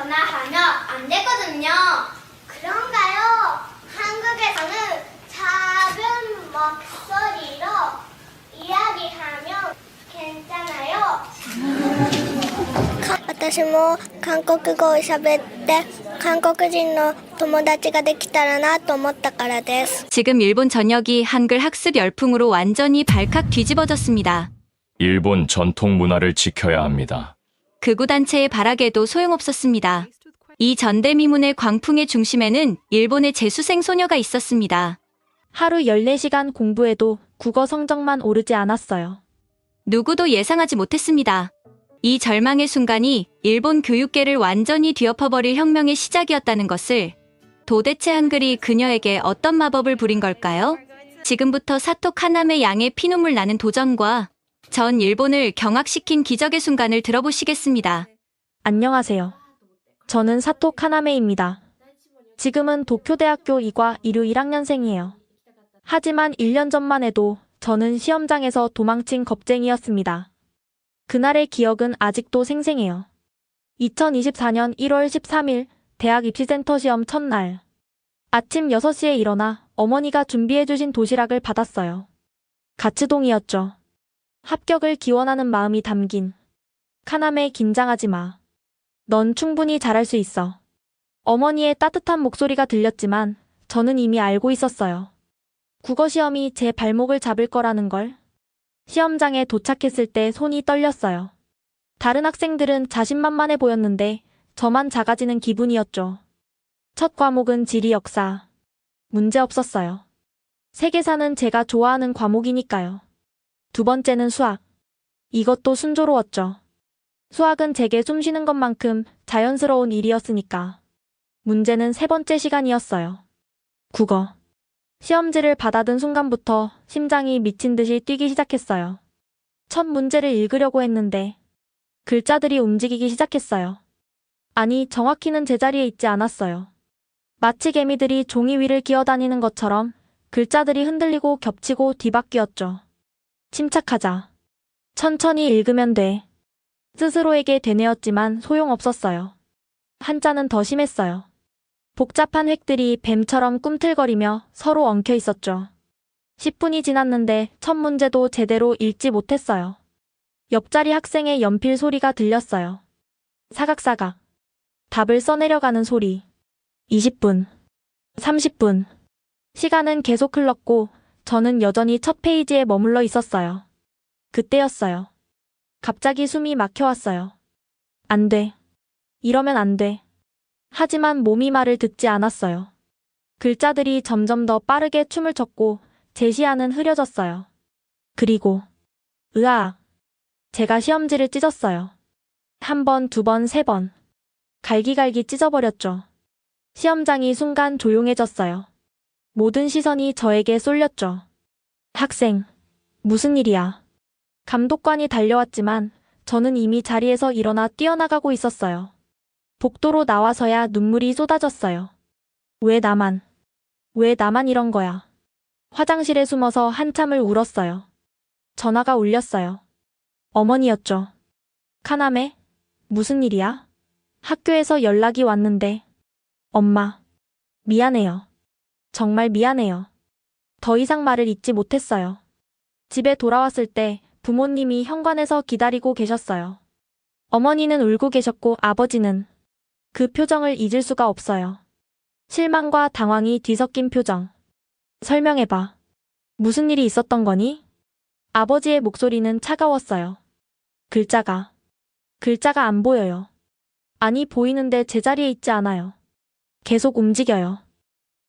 전화하면 안 되거든요. 그런가요? 한국에서는 작은 목소리로 이야기하면 괜찮아요. 私も韓国語を喋って韓国人の友達ができたらなと思ったからです。 지금 일본 전역이 한글 학습 열풍으로 완전히 발칵 뒤집어졌습니다. 일본 전통 문화를 지켜야 합니다. 극우 단체의 발악에도 소용없었습니다. 이 전대미문의 광풍의 중심에는 일본의 재수생 소녀가 있었습니다. 하루 14시간 공부해도 국어 성적만 오르지 않았어요. 누구도 예상하지 못했습니다. 이 절망의 순간이 일본 교육계를 완전히 뒤엎어버릴 혁명의 시작이었다는 것을, 도대체 한글이 그녀에게 어떤 마법을 부린 걸까요? 지금부터 사토 카나메 양의 피눈물 나는 도전과 전 일본을 경악시킨 기적의 순간을 들어보시겠습니다. 안녕하세요. 저는 사토 카나메입니다. 지금은 도쿄대학교 이과 이류 1학년생이에요. 하지만 1년 전만 해도 저는 시험장에서 도망친 겁쟁이였습니다. 그날의 기억은 아직도 생생해요. 2024년 1월 13일 대학 입시센터 시험 첫날. 아침 6시에 일어나 어머니가 준비해주신 도시락을 받았어요. 가츠동이었죠. 합격을 기원하는 마음이 담긴. 카나메 긴장하지 마. 넌 충분히 잘할 수 있어. 어머니의 따뜻한 목소리가 들렸지만 저는 이미 알고 있었어요. 국어시험이 제 발목을 잡을 거라는 걸. 시험장에 도착했을 때 손이 떨렸어요. 다른 학생들은 자신만만해 보였는데 저만 작아지는 기분이었죠. 첫 과목은 지리 역사. 문제 없었어요. 세계사는 제가 좋아하는 과목이니까요. 두 번째는 수학. 이것도 순조로웠죠. 수학은 제게 숨쉬는 것만큼 자연스러운 일이었으니까. 문제는 세 번째 시간이었어요. 국어. 시험지를 받아든 순간부터 심장이 미친 듯이 뛰기 시작했어요. 첫 문제를 읽으려고 했는데 글자들이 움직이기 시작했어요. 아니, 정확히는 제자리에 있지 않았어요. 마치 개미들이 종이 위를 기어다니는 것처럼 글자들이 흔들리고 겹치고 뒤바뀌었죠. 침착하자. 천천히 읽으면 돼. 스스로에게 되뇌었지만 소용없었어요. 한자는 더 심했어요. 복잡한 획들이 뱀처럼 꿈틀거리며 서로 엉켜 있었죠. 10분이 지났는데 첫 문제도 제대로 읽지 못했어요. 옆자리 학생의 연필 소리가 들렸어요. 사각사각. 답을 써내려가는 소리. 20분. 30분. 시간은 계속 흘렀고 저는 여전히 첫 페이지에 머물러 있었어요. 그때였어요. 갑자기 숨이 막혀왔어요. 안 돼. 이러면 안 돼. 하지만 몸이 말을 듣지 않았어요. 글자들이 점점 더 빠르게 춤을 췄고 제 시야는 흐려졌어요. 그리고 으아! 제가 시험지를 찢었어요. 한 번, 두 번, 세 번. 갈기갈기 찢어버렸죠. 시험장이 순간 조용해졌어요. 모든 시선이 저에게 쏠렸죠. 학생, 무슨 일이야? 감독관이 달려왔지만 저는 이미 자리에서 일어나 뛰어나가고 있었어요. 복도로 나와서야 눈물이 쏟아졌어요. 왜 나만 이런 거야? 화장실에 숨어서 한참을 울었어요. 전화가 울렸어요. 어머니였죠. 카나메, 무슨 일이야? 학교에서 연락이 왔는데. 엄마, 미안해요. 정말 미안해요. 더 이상 말을 잇지 못했어요. 집에 돌아왔을 때 부모님이 현관에서 기다리고 계셨어요. 어머니는 울고 계셨고 아버지는 그 표정을 잊을 수가 없어요. 실망과 당황이 뒤섞인 표정. 설명해봐. 무슨 일이 있었던 거니? 아버지의 목소리는 차가웠어요. 글자가 안 보여요. 아니, 보이는데 제자리에 있지 않아요. 계속 움직여요.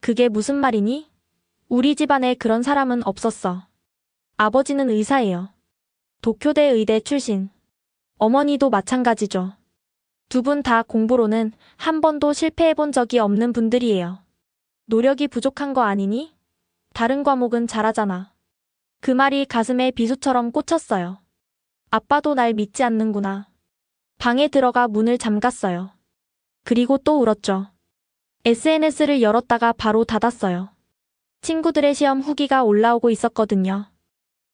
그게 무슨 말이니? 우리 집안에 그런 사람은 없었어. 아버지는 의사예요. 도쿄대 의대 출신. 어머니도 마찬가지죠. 두 분 다 공부로는 한 번도 실패해본 적이 없는 분들이에요. 노력이 부족한 거 아니니? 다른 과목은 잘하잖아. 그 말이 가슴에 비수처럼 꽂혔어요. 아빠도 날 믿지 않는구나. 방에 들어가 문을 잠갔어요. 그리고 또 울었죠. SNS를 열었다가 바로 닫았어요. 친구들의 시험 후기가 올라오고 있었거든요.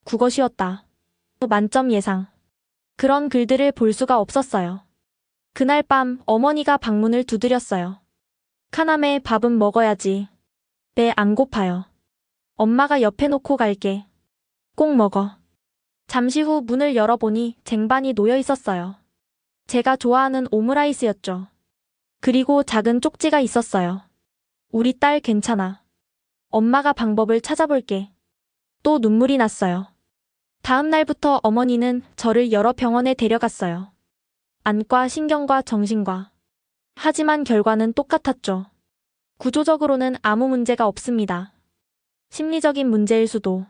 국어 쉬웠다. 만점 예상. 그런 글들을 볼 수가 없었어요. 그날 밤 어머니가 방문을 두드렸어요. 카나메 밥은 먹어야지. 배 안 고파요. 엄마가 옆에 놓고 갈게. 꼭 먹어. 잠시 후 문을 열어보니 쟁반이 놓여 있었어요. 제가 좋아하는 오므라이스였죠. 그리고 작은 쪽지가 있었어요. 우리 딸 괜찮아. 엄마가 방법을 찾아볼게. 또 눈물이 났어요. 다음 날부터 어머니는 저를 여러 병원에 데려갔어요. 안과, 신경과, 정신과. 하지만 결과는 똑같았죠. 구조적으로는 아무 문제가 없습니다. 심리적인 문제일 수도.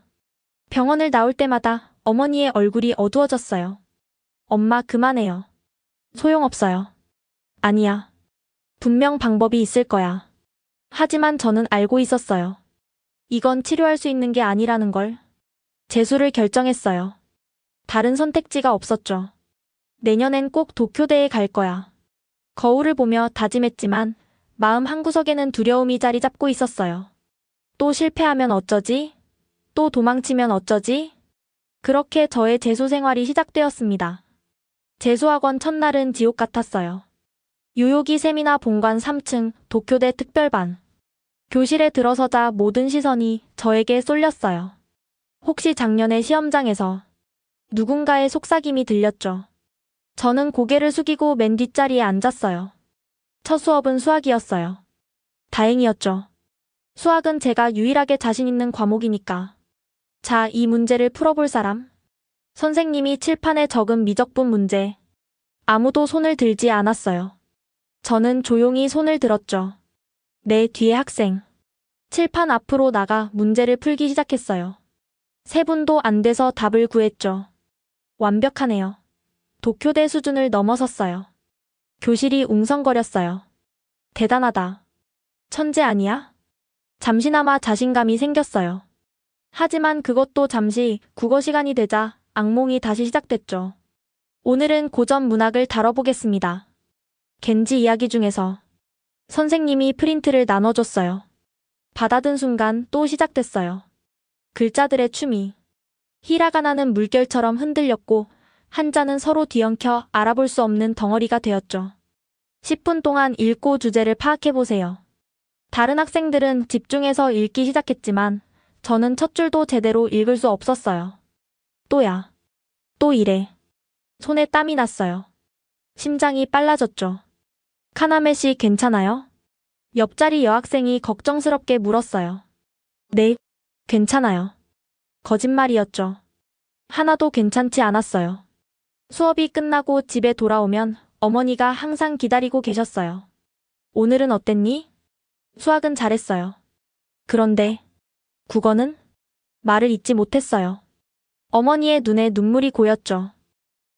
병원을 나올 때마다 어머니의 얼굴이 어두워졌어요. 엄마 그만해요. 소용없어요. 아니야. 분명 방법이 있을 거야. 하지만 저는 알고 있었어요. 이건 치료할 수 있는 게 아니라는 걸. 재수를 결정했어요. 다른 선택지가 없었죠. 내년엔 꼭 도쿄대에 갈 거야. 거울을 보며 다짐했지만 마음 한구석에는 두려움이 자리 잡고 있었어요. 또 실패하면 어쩌지? 또 도망치면 어쩌지? 그렇게 저의 재수 생활이 시작되었습니다. 재수학원 첫날은 지옥 같았어요. 유효기 세미나 본관 3층 도쿄대 특별반. 교실에 들어서자 모든 시선이 저에게 쏠렸어요. 혹시 작년에 시험장에서 누군가의 속삭임이 들렸죠. 저는 고개를 숙이고 맨 뒷자리에 앉았어요. 첫 수업은 수학이었어요. 다행이었죠. 수학은 제가 유일하게 자신 있는 과목이니까. 자, 이 문제를 풀어볼 사람? 선생님이 칠판에 적은 미적분 문제. 아무도 손을 들지 않았어요. 저는 조용히 손을 들었죠. 내 뒤에 학생. 칠판 앞으로 나가 문제를 풀기 시작했어요. 3분도 안 돼서 답을 구했죠. 완벽하네요. 도쿄대 수준을 넘어섰어요. 교실이 웅성거렸어요. 대단하다. 천재 아니야? 잠시나마 자신감이 생겼어요. 하지만 그것도 잠시 국어 시간이 되자 악몽이 다시 시작됐죠. 오늘은 고전 문학을 다뤄보겠습니다. 겐지 이야기 중에서 선생님이 프린트를 나눠줬어요. 받아든 순간 또 시작됐어요. 글자들의 춤이. 히라가나는 물결처럼 흔들렸고 한자는 서로 뒤엉켜 알아볼 수 없는 덩어리가 되었죠. 10분 동안 읽고 주제를 파악해보세요. 다른 학생들은 집중해서 읽기 시작했지만 저는 첫 줄도 제대로 읽을 수 없었어요. 또야. 또 이래. 손에 땀이 났어요. 심장이 빨라졌죠. 카나메 씨 괜찮아요? 옆자리 여학생이 걱정스럽게 물었어요. 네, 괜찮아요. 거짓말이었죠. 하나도 괜찮지 않았어요. 수업이 끝나고 집에 돌아오면 어머니가 항상 기다리고 계셨어요. 오늘은 어땠니? 수학은 잘했어요. 그런데 국어는? 말을 잇지 못했어요. 어머니의 눈에 눈물이 고였죠.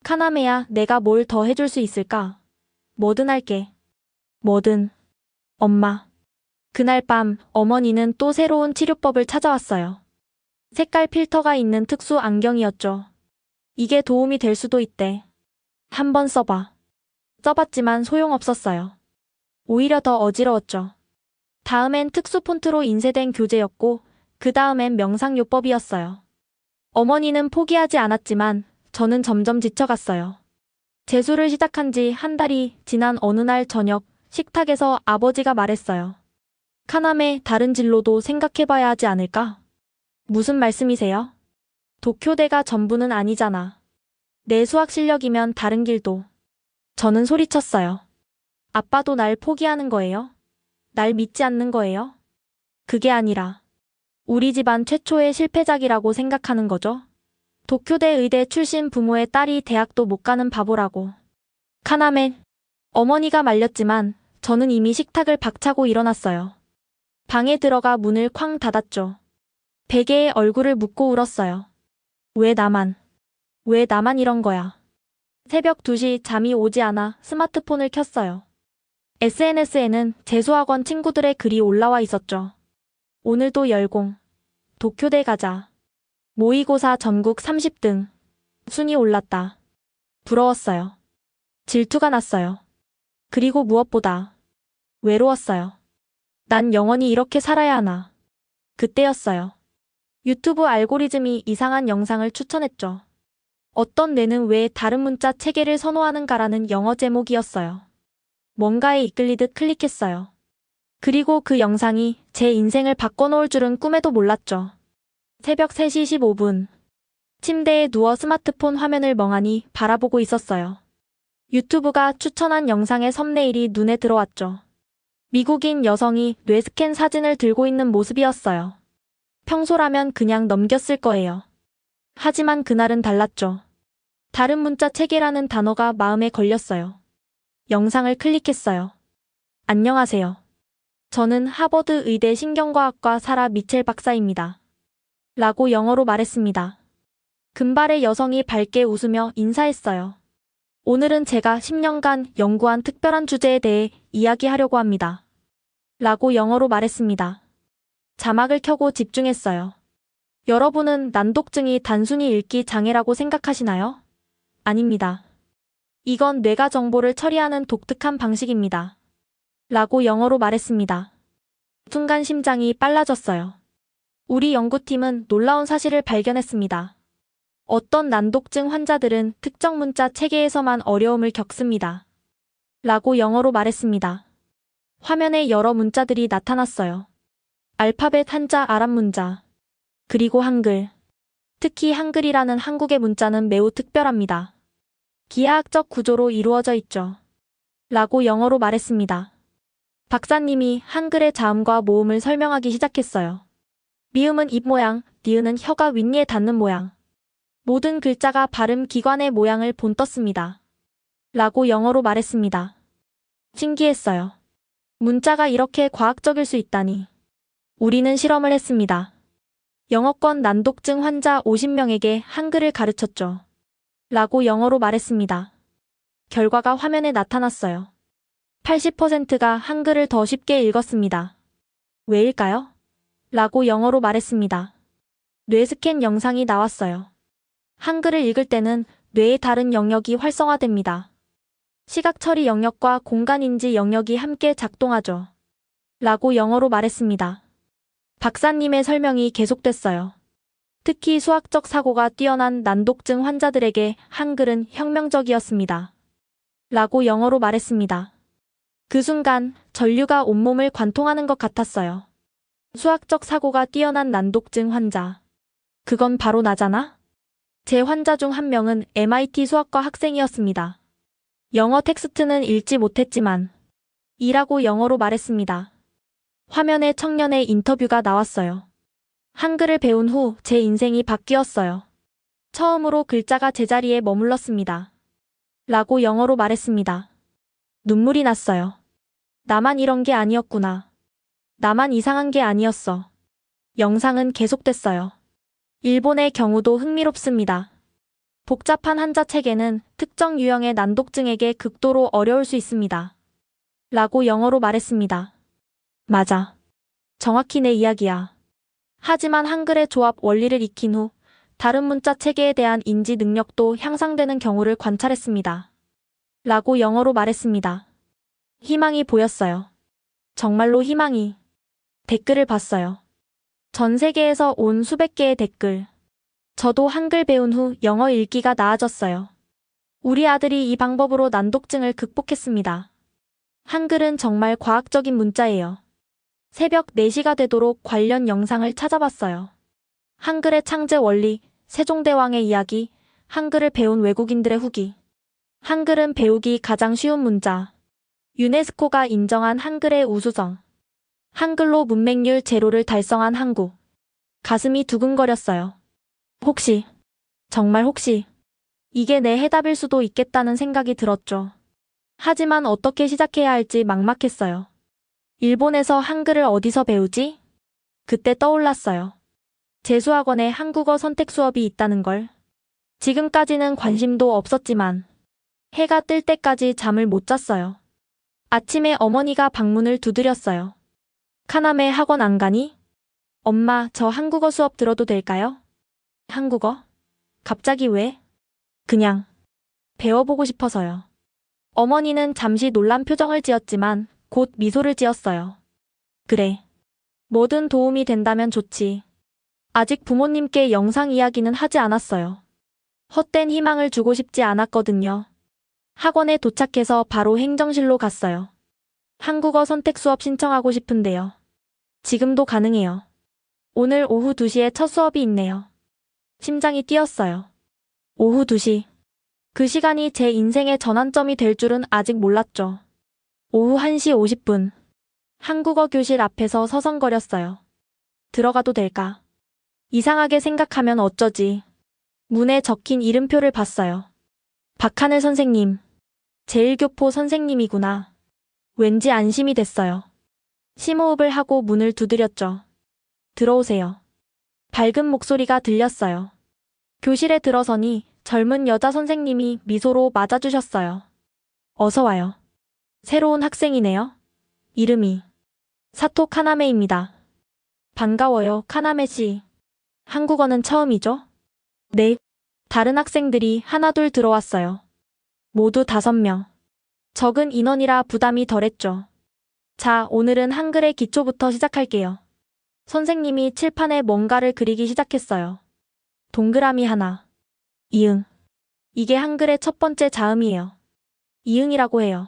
카나메야, 내가 뭘 더 해줄 수 있을까? 뭐든 할게. 뭐든. 엄마. 그날 밤 어머니는 또 새로운 치료법을 찾아왔어요. 색깔 필터가 있는 특수 안경이었죠. 이게 도움이 될 수도 있대. 한번 써봐. 써봤지만 소용없었어요. 오히려 더 어지러웠죠. 다음엔 특수 폰트로 인쇄된 교재였고 그 다음엔 명상요법이었어요. 어머니는 포기하지 않았지만 저는 점점 지쳐갔어요. 재수를 시작한 지 한 달이 지난 어느 날 저녁 식탁에서 아버지가 말했어요. 카나메, 다른 진로도 생각해봐야 하지 않을까? 무슨 말씀이세요? 도쿄대가 전부는 아니잖아. 내 수학 실력이면 다른 길도. 저는 소리쳤어요. 아빠도 날 포기하는 거예요? 날 믿지 않는 거예요? 그게 아니라 우리 집안 최초의 실패작이라고 생각하는 거죠? 도쿄대 의대 출신 부모의 딸이 대학도 못 가는 바보라고. 카나메. 어머니가 말렸지만 저는 이미 식탁을 박차고 일어났어요. 방에 들어가 문을 쾅 닫았죠. 베개에 얼굴을 묻고 울었어요. 왜 나만 이런 거야. 새벽 2시 잠이 오지 않아 스마트폰을 켰어요. SNS에는 재수학원 친구들의 글이 올라와 있었죠. 오늘도 열공. 도쿄대 가자. 모의고사 전국 30등. 순위 올랐다. 부러웠어요. 질투가 났어요. 그리고 무엇보다 외로웠어요. 난 영원히 이렇게 살아야 하나. 그때였어요. 유튜브 알고리즘이 이상한 영상을 추천했죠. 어떤 뇌는 왜 다른 문자 체계를 선호하는가라는 영어 제목이었어요. 뭔가에 이끌리듯 클릭했어요. 그리고 그 영상이 제 인생을 바꿔놓을 줄은 꿈에도 몰랐죠. 새벽 3시 15분. 침대에 누워 스마트폰 화면을 멍하니 바라보고 있었어요. 유튜브가 추천한 영상의 썸네일이 눈에 들어왔죠. 미국인 여성이 뇌 스캔 사진을 들고 있는 모습이었어요. 평소라면 그냥 넘겼을 거예요. 하지만 그날은 달랐죠. 다른 문자 체계라는 단어가 마음에 걸렸어요. 영상을 클릭했어요. 안녕하세요. 저는 하버드 의대 신경과학과 사라 미첼 박사입니다. 라고 영어로 말했습니다. 금발의 여성이 밝게 웃으며 인사했어요. 오늘은 제가 10년간 연구한 특별한 주제에 대해 이야기하려고 합니다. 라고 영어로 말했습니다. 자막을 켜고 집중했어요. 여러분은 난독증이 단순히 읽기 장애라고 생각하시나요? 아닙니다. 이건 뇌가 정보를 처리하는 독특한 방식입니다. 라고 영어로 말했습니다. 순간 심장이 빨라졌어요. 우리 연구팀은 놀라운 사실을 발견했습니다. 어떤 난독증 환자들은 특정 문자 체계에서만 어려움을 겪습니다. 라고 영어로 말했습니다. 화면에 여러 문자들이 나타났어요. 알파벳 한자 아랍 문자, 그리고 한글. 특히 한글이라는 한국의 문자는 매우 특별합니다. 기하학적 구조로 이루어져 있죠. 라고 영어로 말했습니다. 박사님이 한글의 자음과 모음을 설명하기 시작했어요. 미음은 입 모양, 니은은 혀가 윗니에 닿는 모양. 모든 글자가 발음 기관의 모양을 본떴습니다. 라고 영어로 말했습니다. 신기했어요. 문자가 이렇게 과학적일 수 있다니. 우리는 실험을 했습니다. 영어권 난독증 환자 50명에게 한글을 가르쳤죠. 라고 영어로 말했습니다. 결과가 화면에 나타났어요. 80%가 한글을 더 쉽게 읽었습니다. 왜일까요? 라고 영어로 말했습니다. 뇌 스캔 영상이 나왔어요. 한글을 읽을 때는 뇌의 다른 영역이 활성화됩니다. 시각 처리 영역과 공간인지 영역이 함께 작동하죠. 라고 영어로 말했습니다. 박사님의 설명이 계속됐어요. 특히 수학적 사고가 뛰어난 난독증 환자들에게 한글은 혁명적이었습니다. 라고 영어로 말했습니다. 그 순간 전류가 온몸을 관통하는 것 같았어요. 수학적 사고가 뛰어난 난독증 환자. 그건 바로 나잖아? 제 환자 중 한 명은 MIT 수학과 학생이었습니다. 영어 텍스트는 읽지 못했지만 이라고 영어로 말했습니다. 화면에 청년의 인터뷰가 나왔어요. 한글을 배운 후 제 인생이 바뀌었어요. 처음으로 글자가 제자리에 머물렀습니다. 라고 영어로 말했습니다. 눈물이 났어요. 나만 이런 게 아니었구나. 나만 이상한 게 아니었어. 영상은 계속됐어요. 일본의 경우도 흥미롭습니다. 복잡한 한자 체계는 특정 유형의 난독증에게 극도로 어려울 수 있습니다. 라고 영어로 말했습니다. 맞아. 정확히 내 이야기야. 하지만 한글의 조합 원리를 익힌 후 다른 문자 체계에 대한 인지 능력도 향상되는 경우를 관찰했습니다. 라고 영어로 말했습니다. 희망이 보였어요. 정말로 희망이. 댓글을 봤어요. 전 세계에서 온 수백 개의 댓글. 저도 한글 배운 후 영어 읽기가 나아졌어요. 우리 아들이 이 방법으로 난독증을 극복했습니다. 한글은 정말 과학적인 문자예요. 새벽 4시가 되도록 관련 영상을 찾아봤어요. 한글의 창제 원리, 세종대왕의 이야기, 한글을 배운 외국인들의 후기. 한글은 배우기 가장 쉬운 문자. 유네스코가 인정한 한글의 우수성. 한글로 문맹률 제로를 달성한 한국. 가슴이 두근거렸어요. 혹시, 정말 혹시, 이게 내 해답일 수도 있겠다는 생각이 들었죠. 하지만 어떻게 시작해야 할지 막막했어요. 일본에서 한글을 어디서 배우지? 그때 떠올랐어요. 재수학원에 한국어 선택 수업이 있다는 걸. 지금까지는 관심도 없었지만 해가 뜰 때까지 잠을 못 잤어요. 아침에 어머니가 방문을 두드렸어요. 카나메 학원 안 가니? 엄마, 저 한국어 수업 들어도 될까요? 한국어? 갑자기 왜? 그냥 배워보고 싶어서요. 어머니는 잠시 놀란 표정을 지었지만 곧 미소를 지었어요. 그래. 뭐든 도움이 된다면 좋지. 아직 부모님께 영상 이야기는 하지 않았어요. 헛된 희망을 주고 싶지 않았거든요. 학원에 도착해서 바로 행정실로 갔어요. 한국어 선택 수업 신청하고 싶은데요. 지금도 가능해요. 오늘 오후 2시에 첫 수업이 있네요. 심장이 뛰었어요. 오후 2시. 그 시간이 제 인생의 전환점이 될 줄은 아직 몰랐죠. 오후 1시 50분. 한국어 교실 앞에서 서성거렸어요. 들어가도 될까? 이상하게 생각하면 어쩌지. 문에 적힌 이름표를 봤어요. 박하늘 선생님. 제1교포 선생님이구나. 왠지 안심이 됐어요. 심호흡을 하고 문을 두드렸죠. 들어오세요. 밝은 목소리가 들렸어요. 교실에 들어서니 젊은 여자 선생님이 미소로 맞아주셨어요. 어서 와요. 새로운 학생이네요. 이름이 사토 카나메입니다. 반가워요, 카나메 씨. 한국어는 처음이죠? 네. 다른 학생들이 하나둘 들어왔어요. 모두 5명. 적은 인원이라 부담이 덜했죠. 자, 오늘은 한글의 기초부터 시작할게요. 선생님이 칠판에 뭔가를 그리기 시작했어요. 동그라미 하나. 이응. 이게 한글의 첫 번째 자음이에요. 이응이라고 해요.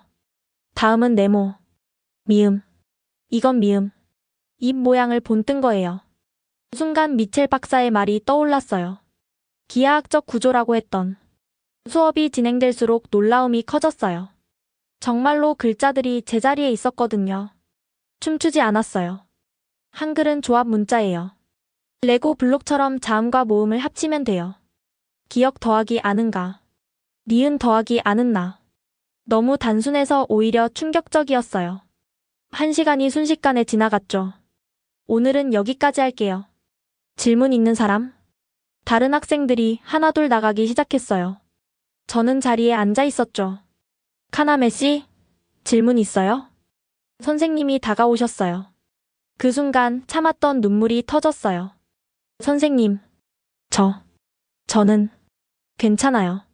다음은 네모. 미음. 이건 미음. 입 모양을 본뜬 거예요. 순간 미첼 박사의 말이 떠올랐어요. 기하학적 구조라고 했던. 수업이 진행될수록 놀라움이 커졌어요. 정말로 글자들이 제자리에 있었거든요. 춤추지 않았어요. 한글은 조합 문자예요. 레고 블록처럼 자음과 모음을 합치면 돼요. 기억 더하기 아는가. 니은 더하기 아는나. 너무 단순해서 오히려 충격적이었어요. 1시간이 순식간에 지나갔죠. 오늘은 여기까지 할게요. 질문 있는 사람? 다른 학생들이 하나둘 나가기 시작했어요. 저는 자리에 앉아 있었죠. 카나메 씨, 질문 있어요? 선생님이 다가오셨어요. 그 순간 참았던 눈물이 터졌어요. 선생님, 저는 괜찮아요.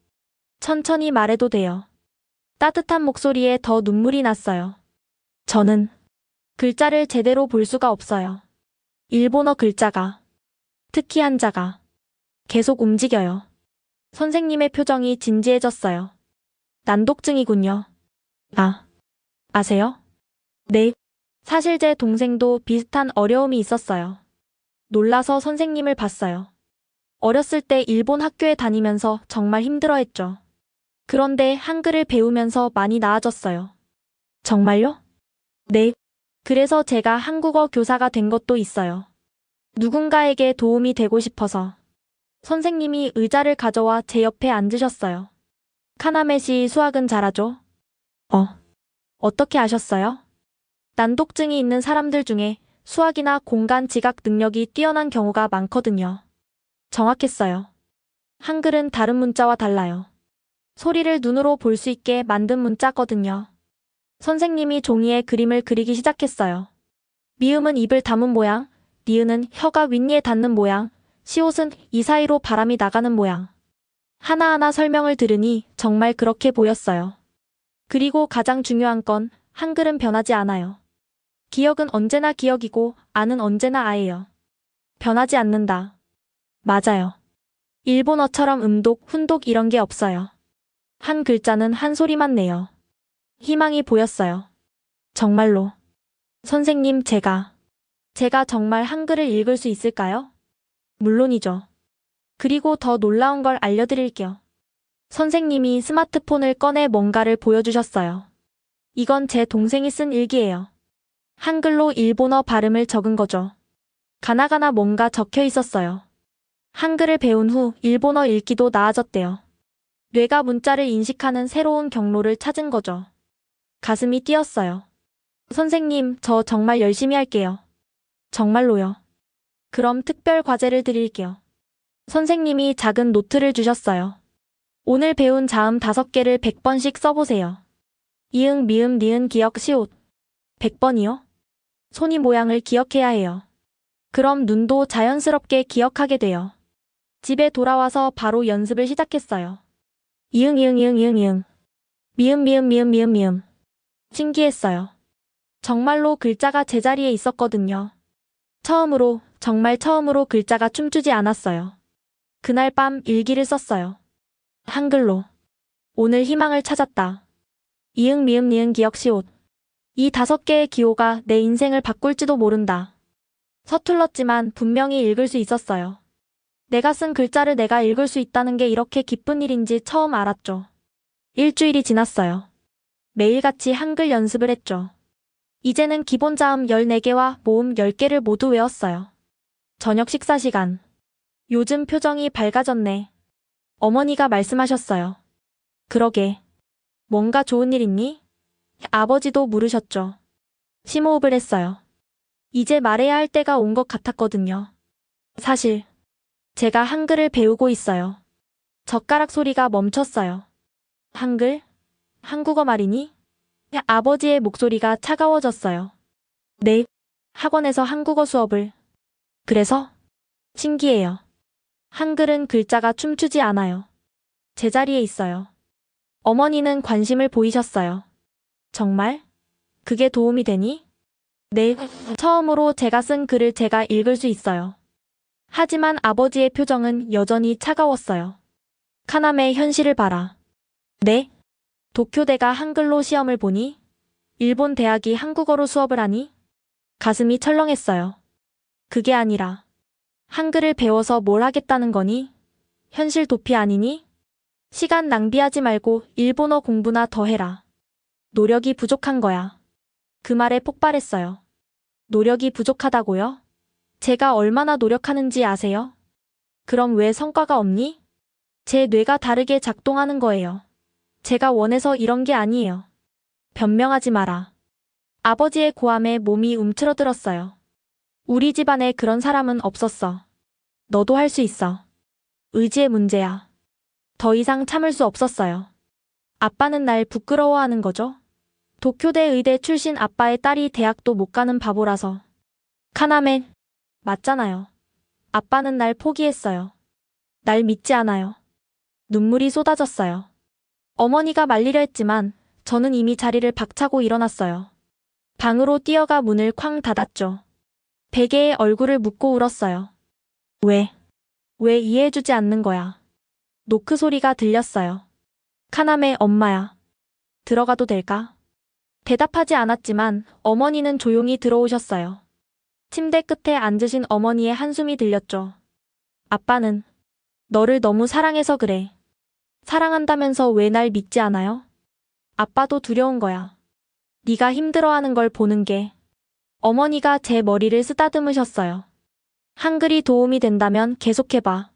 천천히 말해도 돼요. 따뜻한 목소리에 더 눈물이 났어요. 저는 글자를 제대로 볼 수가 없어요. 일본어 글자가, 특히 한자가 계속 움직여요. 선생님의 표정이 진지해졌어요. 난독증이군요. 아세요? 네. 사실 제 동생도 비슷한 어려움이 있었어요. 놀라서 선생님을 봤어요. 어렸을 때 일본 학교에 다니면서 정말 힘들어했죠. 그런데 한글을 배우면서 많이 나아졌어요. 정말요? 네. 그래서 제가 한국어 교사가 된 것도 있어요. 누군가에게 도움이 되고 싶어서. 선생님이 의자를 가져와 제 옆에 앉으셨어요. 카나메 씨 수학은 잘하죠? 어떻게 아셨어요? 난독증이 있는 사람들 중에 수학이나 공간 지각 능력이 뛰어난 경우가 많거든요. 정확했어요. 한글은 다른 문자와 달라요. 소리를 눈으로 볼 수 있게 만든 문자거든요. 선생님이 종이에 그림을 그리기 시작했어요. 미음은 입을 담은 모양, 니은은 혀가 윗니에 닿는 모양, 시옷은 이 사이로 바람이 나가는 모양. 하나하나 설명을 들으니 정말 그렇게 보였어요. 그리고 가장 중요한 건 한글은 변하지 않아요. 기억은 언제나 기억이고 아는 언제나 아예요. 변하지 않는다. 맞아요. 일본어처럼 음독, 훈독 이런 게 없어요. 한 글자는 한 소리만 내요. 희망이 보였어요. 정말로. 선생님, 제가 정말 한글을 읽을 수 있을까요? 물론이죠. 그리고 더 놀라운 걸 알려드릴게요. 선생님이 스마트폰을 꺼내 뭔가를 보여주셨어요. 이건 제 동생이 쓴 일기예요. 한글로 일본어 발음을 적은 거죠. 가나가나 뭔가 적혀 있었어요. 한글을 배운 후 일본어 읽기도 나아졌대요. 뇌가 문자를 인식하는 새로운 경로를 찾은 거죠. 가슴이 뛰었어요. 선생님, 저 정말 열심히 할게요. 정말로요. 그럼 특별 과제를 드릴게요. 선생님이 작은 노트를 주셨어요. 오늘 배운 자음 5개를 100번씩 써보세요. 이응, 미음, 니은, 기역, 시옷. 100번이요? 손이 모양을 기억해야 해요. 그럼 눈도 자연스럽게 기억하게 돼요. 집에 돌아와서 바로 연습을 시작했어요. 이응, 이응, 이응, 이응, 이응. 미음, 미음, 미음, 미음, 미음. 신기했어요. 정말로 글자가 제자리에 있었거든요. 정말 처음으로 글자가 춤추지 않았어요. 그날 밤 일기를 썼어요. 한글로. 오늘 희망을 찾았다. 이응 미음 니은 기억 시옷. 이 5개의 기호가 내 인생을 바꿀지도 모른다. 서툴렀지만 분명히 읽을 수 있었어요. 내가 쓴 글자를 내가 읽을 수 있다는 게 이렇게 기쁜 일인지 처음 알았죠. 일주일이 지났어요. 매일같이 한글 연습을 했죠. 이제는 기본 자음 14개와 모음 10개를 모두 외웠어요. 저녁 식사 시간. 요즘 표정이 밝아졌네. 어머니가 말씀하셨어요. 그러게. 뭔가 좋은 일 있니? 아버지도 물으셨죠. 심호흡을 했어요. 이제 말해야 할 때가 온 것 같았거든요. 사실 제가 한글을 배우고 있어요. 젓가락 소리가 멈췄어요. 한글? 한국어 말이니? 아버지의 목소리가 차가워졌어요. 네, 학원에서 한국어 수업을. 그래서? 신기해요. 한글은 글자가 춤추지 않아요. 제자리에 있어요. 어머니는 관심을 보이셨어요. 정말? 그게 도움이 되니? 네, 처음으로 제가 쓴 글을 제가 읽을 수 있어요. 하지만 아버지의 표정은 여전히 차가웠어요. 카나메의 현실을 봐라. 네? 도쿄대가 한글로 시험을 보니? 일본 대학이 한국어로 수업을 하니? 가슴이 철렁했어요. 그게 아니라 한글을 배워서 뭘 하겠다는 거니? 현실 도피 아니니? 시간 낭비하지 말고 일본어 공부나 더 해라. 노력이 부족한 거야. 그 말에 폭발했어요. 노력이 부족하다고요? 제가 얼마나 노력하는지 아세요? 그럼 왜 성과가 없니? 제 뇌가 다르게 작동하는 거예요. 제가 원해서 이런 게 아니에요. 변명하지 마라. 아버지의 고함에 몸이 움츠러들었어요. 우리 집안에 그런 사람은 없었어. 너도 할 수 있어. 의지의 문제야. 더 이상 참을 수 없었어요. 아빠는 날 부끄러워하는 거죠? 도쿄대 의대 출신 아빠의 딸이 대학도 못 가는 바보라서. 카나메, 맞잖아요. 아빠는 날 포기했어요. 날 믿지 않아요. 눈물이 쏟아졌어요. 어머니가 말리려 했지만 저는 이미 자리를 박차고 일어났어요. 방으로 뛰어가 문을 쾅 닫았죠. 베개에 얼굴을 묻고 울었어요. 왜 이해해주지 않는 거야? 노크 소리가 들렸어요. 카나메 엄마야. 들어가도 될까? 대답하지 않았지만 어머니는 조용히 들어오셨어요. 침대 끝에 앉으신 어머니의 한숨이 들렸죠. 아빠는 너를 너무 사랑해서 그래. 사랑한다면서 왜 날 믿지 않아요? 아빠도 두려운 거야. 네가 힘들어하는 걸 보는 게. 어머니가 제 머리를 쓰다듬으셨어요. 한글이 도움이 된다면 계속해봐.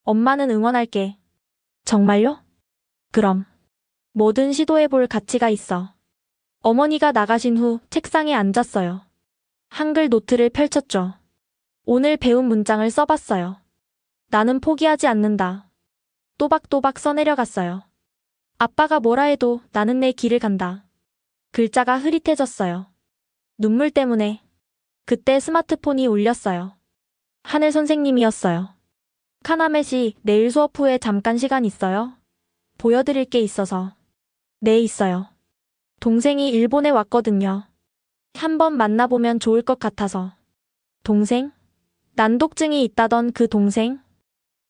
엄마는 응원할게. 정말요? 그럼 뭐든 시도해볼 가치가 있어. 어머니가 나가신 후 책상에 앉았어요. 한글 노트를 펼쳤죠. 오늘 배운 문장을 써봤어요. 나는 포기하지 않는다. 또박또박 써내려갔어요. 아빠가 뭐라 해도 나는 내 길을 간다. 글자가 흐릿해졌어요. 눈물 때문에. 그때 스마트폰이 울렸어요. 하늘 선생님이었어요. 카나메 씨, 내일 수업 후에 잠깐 시간 있어요? 보여드릴 게 있어서. 네, 있어요. 동생이 일본에 왔거든요. 한번 만나보면 좋을 것 같아서. 동생? 난독증이 있다던 그 동생?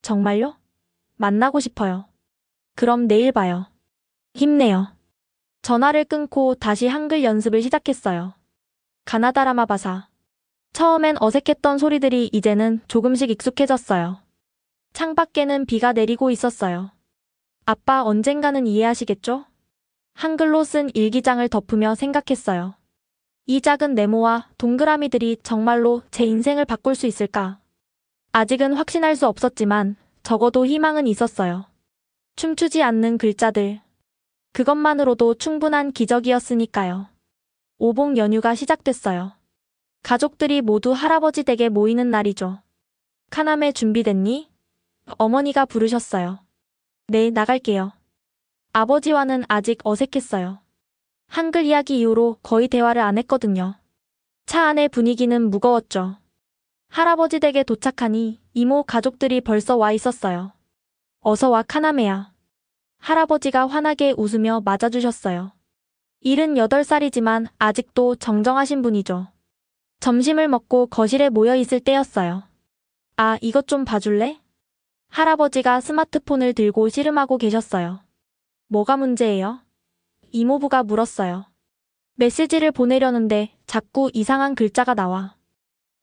정말요? 만나고 싶어요. 그럼 내일 봐요. 힘내요. 전화를 끊고 다시 한글 연습을 시작했어요. 가나다라마바사. 처음엔 어색했던 소리들이 이제는 조금씩 익숙해졌어요. 창밖에는 비가 내리고 있었어요. 아빠 언젠가는 이해하시겠죠? 한글로 쓴 일기장을 덮으며 생각했어요. 이 작은 네모와 동그라미들이 정말로 제 인생을 바꿀 수 있을까? 아직은 확신할 수 없었지만 적어도 희망은 있었어요. 춤추지 않는 글자들. 그것만으로도 충분한 기적이었으니까요. 오봉 연휴가 시작됐어요. 가족들이 모두 할아버지 댁에 모이는 날이죠. 카나메 준비됐니? 어머니가 부르셨어요. 네, 나갈게요. 아버지와는 아직 어색했어요. 한글 이야기 이후로 거의 대화를 안 했거든요. 차 안의 분위기는 무거웠죠. 할아버지 댁에 도착하니 이모 가족들이 벌써 와 있었어요. 어서 와 카나메야. 할아버지가 환하게 웃으며 맞아주셨어요. 78살이지만 아직도 정정하신 분이죠. 점심을 먹고 거실에 모여 있을 때였어요. 아, 이것 좀 봐줄래? 할아버지가 스마트폰을 들고 씨름하고 계셨어요. 뭐가 문제예요? 이모부가 물었어요. 메시지를 보내려는데 자꾸 이상한 글자가 나와.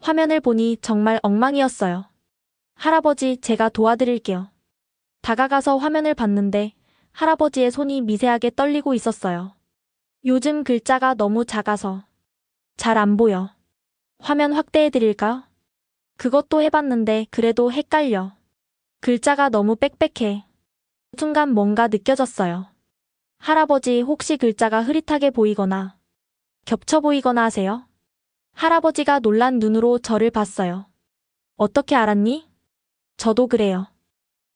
화면을 보니 정말 엉망이었어요. 할아버지, 제가 도와드릴게요. 다가가서 화면을 봤는데 할아버지의 손이 미세하게 떨리고 있었어요. 요즘 글자가 너무 작아서 잘 안 보여. 화면 확대해드릴까요? 그것도 해봤는데 그래도 헷갈려. 글자가 너무 빽빽해. 순간 뭔가 느껴졌어요. 할아버지, 혹시 글자가 흐릿하게 보이거나 겹쳐 보이거나 하세요? 할아버지가 놀란 눈으로 저를 봤어요. 어떻게 알았니? 저도 그래요.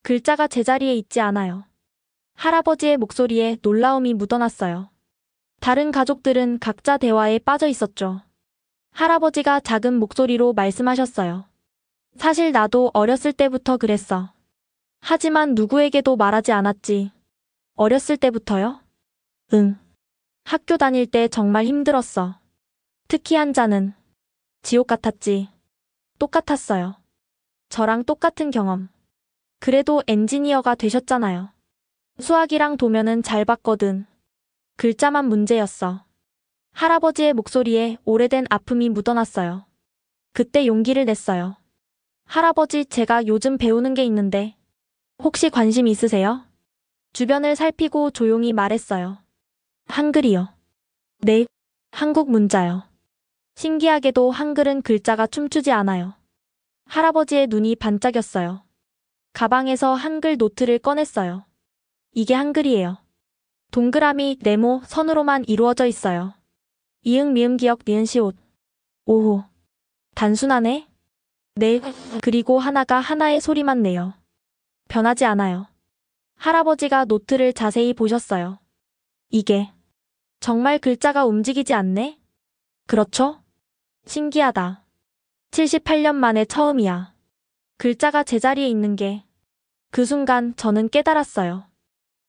글자가 제자리에 있지 않아요. 할아버지의 목소리에 놀라움이 묻어났어요. 다른 가족들은 각자 대화에 빠져 있었죠. 할아버지가 작은 목소리로 말씀하셨어요. 사실 나도 어렸을 때부터 그랬어. 하지만 누구에게도 말하지 않았지. 어렸을 때부터요? 응. 학교 다닐 때 정말 힘들었어. 특히 한자는 지옥 같았지. 똑같았어요. 저랑 똑같은 경험. 그래도 엔지니어가 되셨잖아요. 수학이랑 도면은 잘 봤거든. 글자만 문제였어. 할아버지의 목소리에 오래된 아픔이 묻어났어요. 그때 용기를 냈어요. 할아버지, 제가 요즘 배우는 게 있는데 혹시 관심 있으세요? 주변을 살피고 조용히 말했어요. 한글이요. 네, 한국 문자요. 신기하게도 한글은 글자가 춤추지 않아요. 할아버지의 눈이 반짝였어요. 가방에서 한글 노트를 꺼냈어요. 이게 한글이에요. 동그라미, 네모, 선으로만 이루어져 있어요. 이응, 미음, 기역, 니은, 시옷. 오호. 단순하네? 네, 그리고 하나가 하나의 소리만 내요. 변하지 않아요. 할아버지가 노트를 자세히 보셨어요. 이게 정말 글자가 움직이지 않네? 그렇죠? 신기하다. 78년 만에 처음이야. 글자가 제자리에 있는 게. 그 순간 저는 깨달았어요.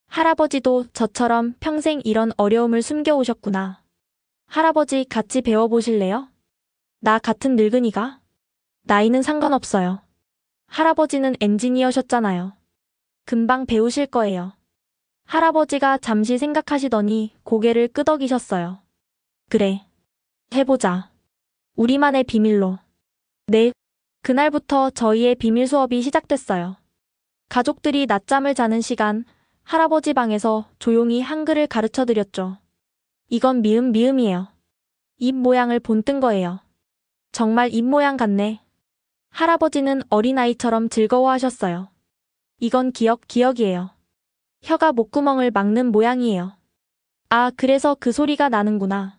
할아버지도 저처럼 평생 이런 어려움을 숨겨오셨구나. 할아버지, 같이 배워보실래요? 나 같은 늙은이가? 나이는 상관없어요. 할아버지는 엔지니어셨잖아요. 금방 배우실 거예요. 할아버지가 잠시 생각하시더니 고개를 끄덕이셨어요. 그래. 해보자. 우리만의 비밀로. 네. 그날부터 저희의 비밀 수업이 시작됐어요. 가족들이 낮잠을 자는 시간, 할아버지 방에서 조용히 한글을 가르쳐 드렸죠. 이건 미음, 미음이에요. 입 모양을 본뜬 거예요. 정말 입 모양 같네. 할아버지는 어린아이처럼 즐거워하셨어요. 이건 기역, 기역이에요. 혀가 목구멍을 막는 모양이에요. 아, 그래서 그 소리가 나는구나.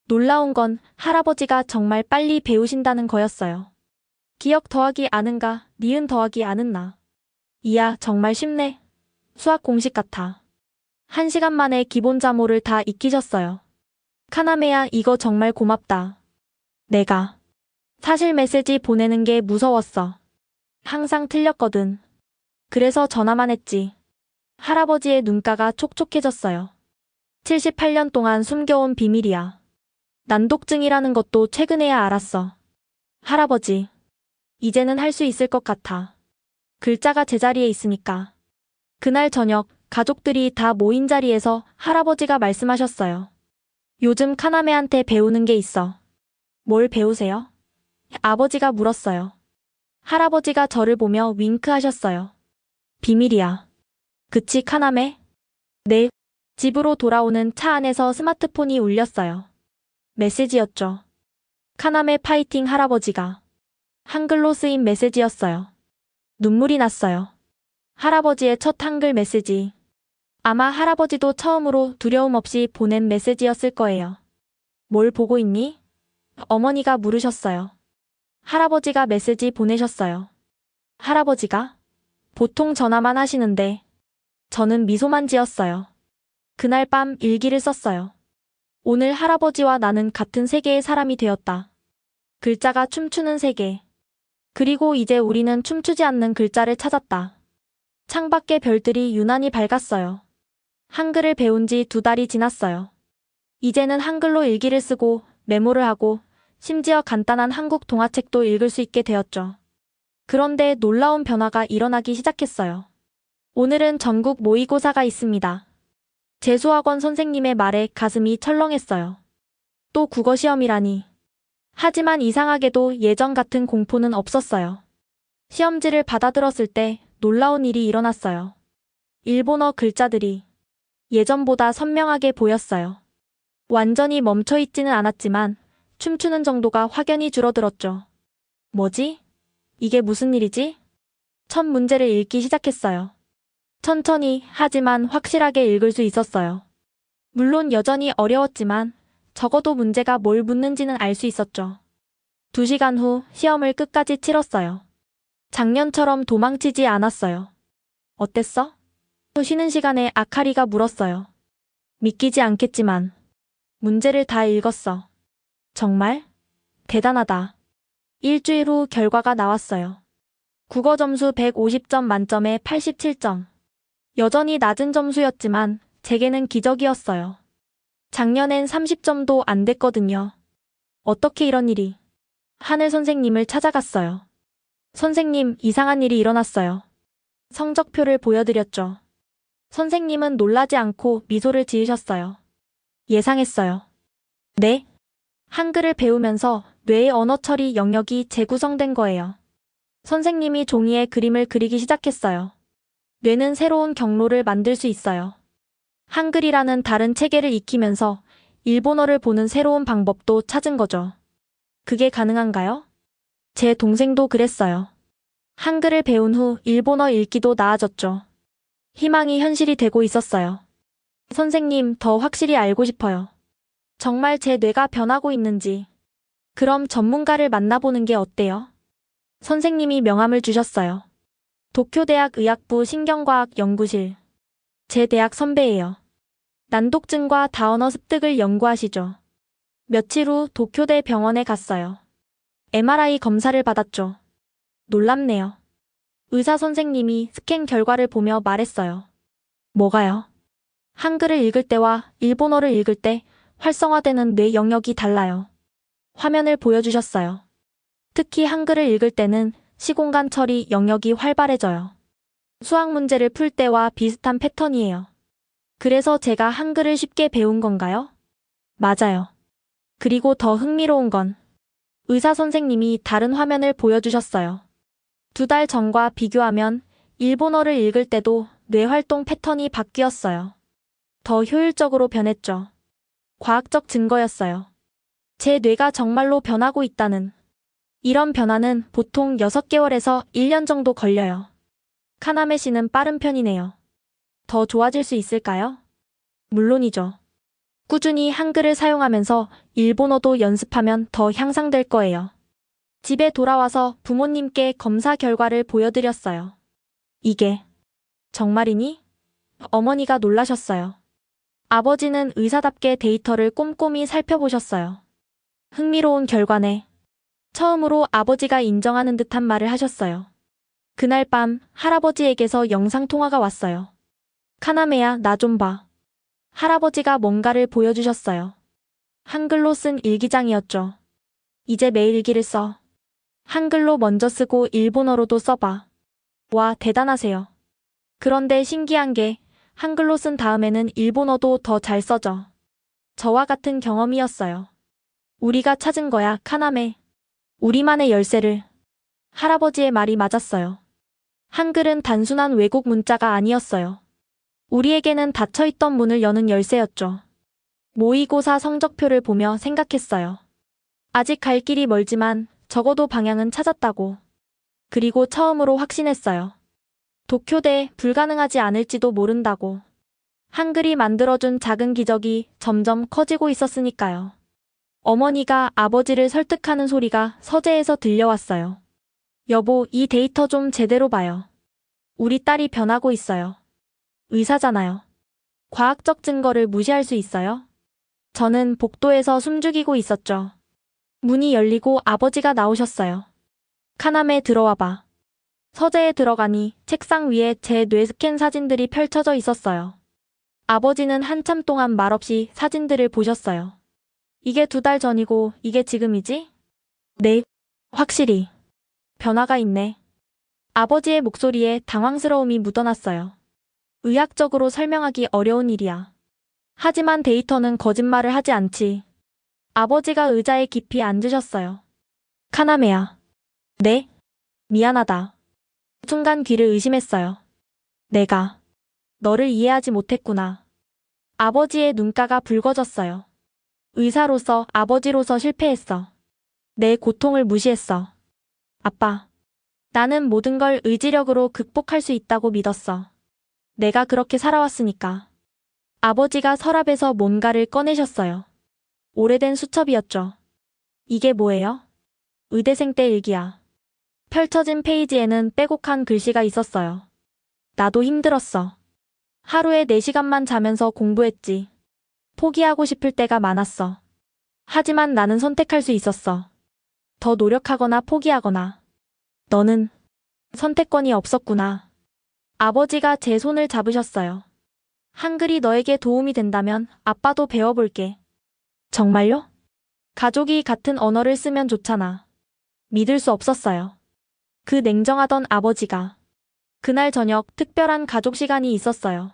놀라운 건 할아버지가 정말 빨리 배우신다는 거였어요. 기역 더하기 아는가, 니은 더하기 아는나. 이야, 정말 쉽네. 수학 공식 같아. 1시간 만에 기본 자모를 다 익히셨어요. 카나메야, 이거 정말 고맙다. 내가 사실 메시지 보내는 게 무서웠어. 항상 틀렸거든. 그래서 전화만 했지. 할아버지의 눈가가 촉촉해졌어요. 78년 동안 숨겨온 비밀이야. 난독증이라는 것도 최근에야 알았어. 할아버지, 이제는 할 수 있을 것 같아. 글자가 제자리에 있으니까. 그날 저녁, 가족들이 다 모인 자리에서 할아버지가 말씀하셨어요. 요즘 카나메한테 배우는 게 있어. 뭘 배우세요? 아버지가 물었어요. 할아버지가 저를 보며 윙크하셨어요. 비밀이야. 그치, 카나메? 네. 집으로 돌아오는 차 안에서 스마트폰이 울렸어요. 메시지였죠. 카나메 파이팅, 할아버지가. 한글로 쓰인 메시지였어요. 눈물이 났어요. 할아버지의 첫 한글 메시지. 아마 할아버지도 처음으로 두려움 없이 보낸 메시지였을 거예요. 뭘 보고 있니? 어머니가 물으셨어요. 할아버지가 메시지 보내셨어요. 할아버지가? 보통 전화만 하시는데 저는 미소만 지었어요. 그날 밤 일기를 썼어요. 오늘 할아버지와 나는 같은 세계의 사람이 되었다. 글자가 춤추는 세계. 그리고 이제 우리는 춤추지 않는 글자를 찾았다. 창밖의 별들이 유난히 밝았어요. 한글을 배운 지 2달이 지났어요. 이제는 한글로 일기를 쓰고 메모를 하고 심지어 간단한 한국 동화책도 읽을 수 있게 되었죠. 그런데 놀라운 변화가 일어나기 시작했어요. 오늘은 전국 모의고사가 있습니다. 재수학원 선생님의 말에 가슴이 철렁했어요. 또 국어 시험이라니. 하지만 이상하게도 예전 같은 공포는 없었어요. 시험지를 받아들었을 때 놀라운 일이 일어났어요. 일본어 글자들이 예전보다 선명하게 보였어요. 완전히 멈춰있지는 않았지만 춤추는 정도가 확연히 줄어들었죠. 뭐지? 이게 무슨 일이지? 첫 문제를 읽기 시작했어요. 천천히 하지만 확실하게 읽을 수 있었어요. 물론 여전히 어려웠지만 적어도 문제가 뭘 묻는지는 알 수 있었죠. 2시간 후 시험을 끝까지 치렀어요. 작년처럼 도망치지 않았어요. 어땠어? 쉬는 시간에 아카리가 물었어요. 믿기지 않겠지만 문제를 다 읽었어. 정말? 대단하다. 일주일 후 결과가 나왔어요. 국어 점수 150점 만점에 87점. 여전히 낮은 점수였지만 제게는 기적이었어요. 작년엔 30점도 안 됐거든요. 어떻게 이런 일이? 하늘 선생님을 찾아갔어요. 선생님, 이상한 일이 일어났어요. 성적표를 보여드렸죠. 선생님은 놀라지 않고 미소를 지으셨어요. 예상했어요. 네? 한글을 배우면서 뇌의 언어 처리 영역이 재구성된 거예요. 선생님이 종이에 그림을 그리기 시작했어요. 뇌는 새로운 경로를 만들 수 있어요. 한글이라는 다른 체계를 익히면서 일본어를 보는 새로운 방법도 찾은 거죠. 그게 가능한가요? 제 동생도 그랬어요. 한글을 배운 후 일본어 읽기도 나아졌죠. 희망이 현실이 되고 있었어요. 선생님, 더 확실히 알고 싶어요. 정말 제 뇌가 변하고 있는지. 그럼 전문가를 만나보는 게 어때요? 선생님이 명함을 주셨어요. 도쿄대학 의학부 신경과학 연구실. 제 대학 선배예요. 난독증과 다언어 습득을 연구하시죠. 며칠 후 도쿄대 병원에 갔어요. MRI 검사를 받았죠. 놀랍네요. 의사 선생님이 스캔 결과를 보며 말했어요. 뭐가요? 한글을 읽을 때와 일본어를 읽을 때 활성화되는 뇌 영역이 달라요. 화면을 보여주셨어요. 특히 한글을 읽을 때는 시공간 처리 영역이 활발해져요. 수학 문제를 풀 때와 비슷한 패턴이에요. 그래서 제가 한글을 쉽게 배운 건가요? 맞아요. 그리고 더 흥미로운 건 의사 선생님이 다른 화면을 보여주셨어요. 2달 전과 비교하면 일본어를 읽을 때도 뇌 활동 패턴이 바뀌었어요. 더 효율적으로 변했죠. 과학적 증거였어요. 제 뇌가 정말로 변하고 있다는. 이런 변화는 보통 6개월에서 1년 정도 걸려요. 카나메 씨는 빠른 편이네요. 더 좋아질 수 있을까요? 물론이죠. 꾸준히 한글을 사용하면서 일본어도 연습하면 더 향상될 거예요. 집에 돌아와서 부모님께 검사 결과를 보여드렸어요. 이게 정말이니? 어머니가 놀라셨어요. 아버지는 의사답게 데이터를 꼼꼼히 살펴보셨어요. 흥미로운 결과네. 처음으로 아버지가 인정하는 듯한 말을 하셨어요. 그날 밤 할아버지에게서 영상통화가 왔어요. 카나메야, 나 좀 봐. 할아버지가 뭔가를 보여주셨어요. 한글로 쓴 일기장이었죠. 이제 매일 일기를 써. 한글로 먼저 쓰고 일본어로도 써봐. 와, 대단하세요. 그런데 신기한 게 한글로 쓴 다음에는 일본어도 더 잘 써져. 저와 같은 경험이었어요. 우리가 찾은 거야, 카나메. 우리만의 열쇠를. 할아버지의 말이 맞았어요. 한글은 단순한 외국 문자가 아니었어요. 우리에게는 닫혀있던 문을 여는 열쇠였죠. 모의고사 성적표를 보며 생각했어요. 아직 갈 길이 멀지만 적어도 방향은 찾았다고. 그리고 처음으로 확신했어요. 도쿄대 불가능하지 않을지도 모른다고. 한글이 만들어준 작은 기적이 점점 커지고 있었으니까요. 어머니가 아버지를 설득하는 소리가 서재에서 들려왔어요. 여보, 이 데이터 좀 제대로 봐요. 우리 딸이 변하고 있어요. 의사잖아요. 과학적 증거를 무시할 수 있어요? 저는 복도에서 숨죽이고 있었죠. 문이 열리고 아버지가 나오셨어요. 카나메, 들어와 봐. 서재에 들어가니 책상 위에 제 뇌 스캔 사진들이 펼쳐져 있었어요. 아버지는 한참 동안 말없이 사진들을 보셨어요. 이게 2달 전이고 이게 지금이지? 네, 확실히. 변화가 있네. 아버지의 목소리에 당황스러움이 묻어났어요. 의학적으로 설명하기 어려운 일이야. 하지만 데이터는 거짓말을 하지 않지. 아버지가 의자에 깊이 앉으셨어요. 카나메야. 네? 미안하다. 순간 귀를 의심했어요. 내가 너를 이해하지 못했구나. 아버지의 눈가가 붉어졌어요. 의사로서, 아버지로서 실패했어. 내 고통을 무시했어. 아빠. 나는 모든 걸 의지력으로 극복할 수 있다고 믿었어. 내가 그렇게 살아왔으니까. 아버지가 서랍에서 뭔가를 꺼내셨어요. 오래된 수첩이었죠. 이게 뭐예요? 의대생 때 일기야. 펼쳐진 페이지에는 빼곡한 글씨가 있었어요. 나도 힘들었어. 하루에 4시간만 자면서 공부했지. 포기하고 싶을 때가 많았어. 하지만 나는 선택할 수 있었어. 더 노력하거나 포기하거나. 너는 선택권이 없었구나. 아버지가 제 손을 잡으셨어요. 한글이 너에게 도움이 된다면 아빠도 배워볼게. 정말요? 가족이 같은 언어를 쓰면 좋잖아. 믿을 수 없었어요. 그 냉정하던 아버지가. 그날 저녁 특별한 가족 시간이 있었어요.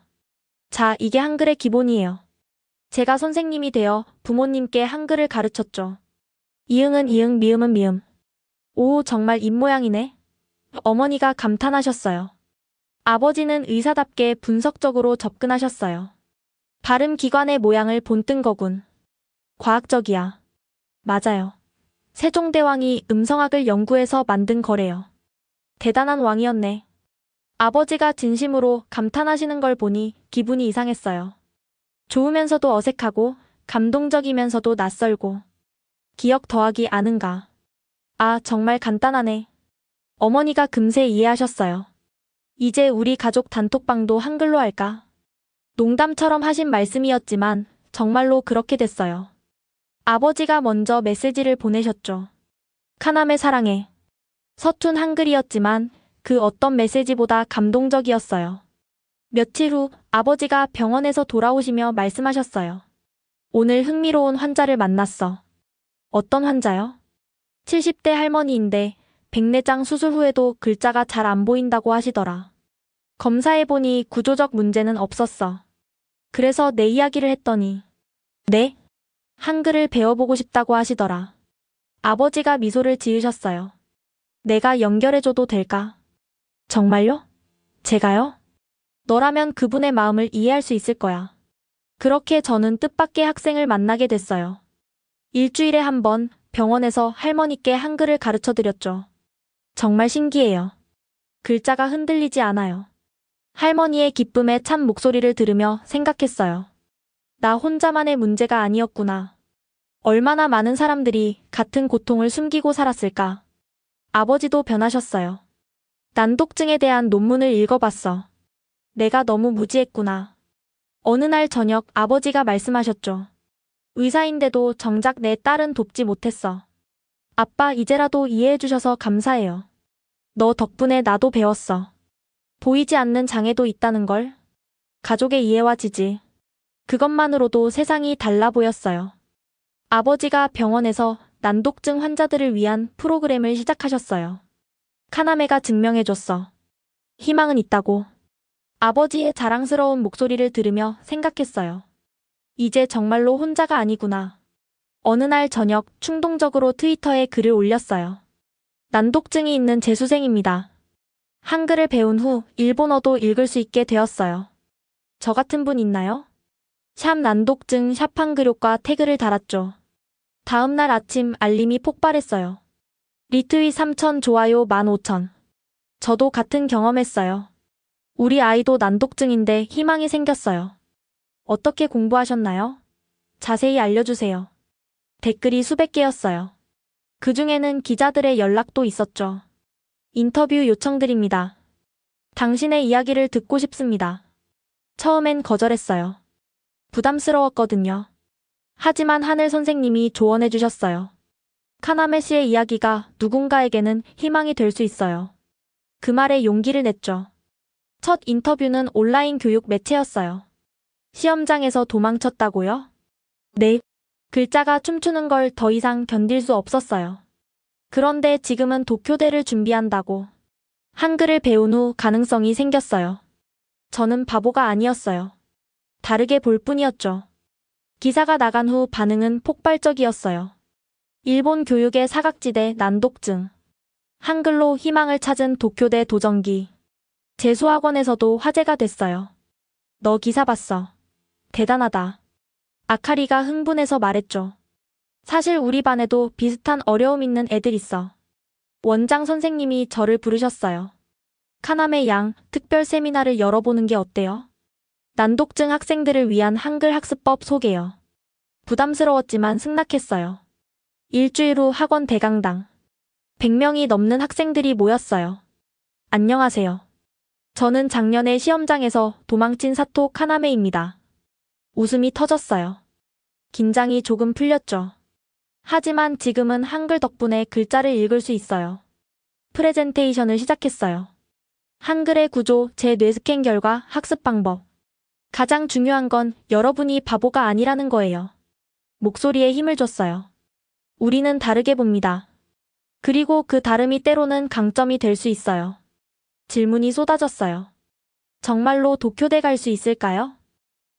자, 이게 한글의 기본이에요. 제가 선생님이 되어 부모님께 한글을 가르쳤죠. 이응은 이응, 미음은 미음. 오, 정말 입모양이네. 어머니가 감탄하셨어요. 아버지는 의사답게 분석적으로 접근하셨어요. 발음 기관의 모양을 본뜬 거군. 과학적이야. 맞아요. 세종대왕이 음성학을 연구해서 만든 거래요. 대단한 왕이었네. 아버지가 진심으로 감탄하시는 걸 보니 기분이 이상했어요. 좋으면서도 어색하고 감동적이면서도 낯설고. 기억 더하기 아는가. 아, 정말 간단하네. 어머니가 금세 이해하셨어요. 이제 우리 가족 단톡방도 한글로 할까? 농담처럼 하신 말씀이었지만 정말로 그렇게 됐어요. 아버지가 먼저 메시지를 보내셨죠. 카남의 사랑해. 서툰 한글이었지만 그 어떤 메시지보다 감동적이었어요. 며칠 후 아버지가 병원에서 돌아오시며 말씀하셨어요. 오늘 흥미로운 환자를 만났어. 어떤 환자요? 70대 할머니인데 백내장 수술 후에도 글자가 잘 안 보인다고 하시더라. 검사해보니 구조적 문제는 없었어. 그래서 내 이야기를 했더니 네? 한글을 배워보고 싶다고 하시더라. 아버지가 미소를 지으셨어요. 내가 연결해줘도 될까? 정말요? 제가요? 너라면 그분의 마음을 이해할 수 있을 거야. 그렇게 저는 뜻밖의 학생을 만나게 됐어요. 일주일에 한 번 병원에서 할머니께 한글을 가르쳐드렸죠. 정말 신기해요. 글자가 흔들리지 않아요. 할머니의 기쁨의 참 목소리를 들으며 생각했어요. 나 혼자만의 문제가 아니었구나. 얼마나 많은 사람들이 같은 고통을 숨기고 살았을까. 아버지도 변하셨어요. 난독증에 대한 논문을 읽어봤어. 내가 너무 무지했구나. 어느 날 저녁 아버지가 말씀하셨죠. 의사인데도 정작 내 딸은 돕지 못했어. 아빠, 이제라도 이해해주셔서 감사해요. 너 덕분에 나도 배웠어. 보이지 않는 장애도 있다는 걸. 가족의 이해와 지지. 그것만으로도 세상이 달라 보였어요. 아버지가 병원에서 난독증 환자들을 위한 프로그램을 시작하셨어요. 카나메가 증명해줬어. 희망은 있다고. 아버지의 자랑스러운 목소리를 들으며 생각했어요. 이제 정말로 혼자가 아니구나. 어느 날 저녁 충동적으로 트위터에 글을 올렸어요. 난독증이 있는 재수생입니다. 한글을 배운 후 일본어도 읽을 수 있게 되었어요. 저 같은 분 있나요? 샵 난독증 샵 한글효과 태그를 달았죠. 다음 날 아침 알림이 폭발했어요. 리트윗 3,000, 좋아요 15,000. 저도 같은 경험했어요. 우리 아이도 난독증인데 희망이 생겼어요. 어떻게 공부하셨나요? 자세히 알려주세요. 댓글이 수백 개였어요. 그중에는 기자들의 연락도 있었죠. 인터뷰 요청드립니다. 당신의 이야기를 듣고 싶습니다. 처음엔 거절했어요. 부담스러웠거든요. 하지만 하늘 선생님이 조언해 주셨어요. 카나메 씨의 이야기가 누군가에게는 희망이 될 수 있어요. 그 말에 용기를 냈죠. 첫 인터뷰는 온라인 교육 매체였어요. 시험장에서 도망쳤다고요? 네. 글자가 춤추는 걸 더 이상 견딜 수 없었어요. 그런데 지금은 도쿄대를 준비한다고. 한글을 배운 후 가능성이 생겼어요. 저는 바보가 아니었어요. 다르게 볼 뿐이었죠. 기사가 나간 후 반응은 폭발적이었어요. 일본 교육의 사각지대 난독증. 한글로 희망을 찾은 도쿄대 도전기. 재수학원에서도 화제가 됐어요. 너 기사 봤어. 대단하다. 아카리가 흥분해서 말했죠. 사실 우리 반에도 비슷한 어려움 있는 애들 있어. 원장 선생님이 저를 부르셨어요. 카나메 양 특별 세미나를 열어보는 게 어때요? 난독증 학생들을 위한 한글 학습법 소개요. 부담스러웠지만 승낙했어요. 일주일 후 학원 대강당. 100명이 넘는 학생들이 모였어요. 안녕하세요. 저는 작년에 시험장에서 도망친 사토 카나메입니다. 웃음이 터졌어요. 긴장이 조금 풀렸죠. 하지만 지금은 한글 덕분에 글자를 읽을 수 있어요. 프레젠테이션을 시작했어요. 한글의 구조, 제 뇌스캔 결과, 학습 방법. 가장 중요한 건 여러분이 바보가 아니라는 거예요. 목소리에 힘을 줬어요. 우리는 다르게 봅니다. 그리고 그 다름이 때로는 강점이 될 수 있어요. 질문이 쏟아졌어요. 정말로 도쿄대 갈 수 있을까요?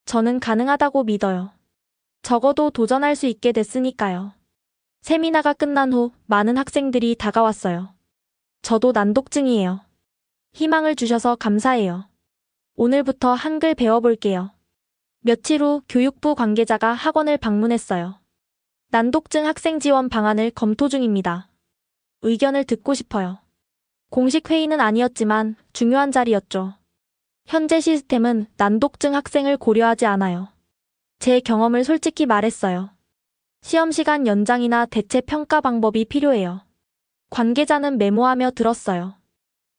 저는 가능하다고 믿어요. 적어도 도전할 수 있게 됐으니까요. 세미나가 끝난 후 많은 학생들이 다가왔어요. 저도 난독증이에요. 희망을 주셔서 감사해요. 오늘부터 한글 배워볼게요. 며칠 후 교육부 관계자가 학원을 방문했어요. 난독증 학생 지원 방안을 검토 중입니다. 의견을 듣고 싶어요. 공식 회의는 아니었지만 중요한 자리였죠. 현재 시스템은 난독증 학생을 고려하지 않아요. 제 경험을 솔직히 말했어요. 시험 시간 연장이나 대체 평가 방법이 필요해요. 관계자는 메모하며 들었어요.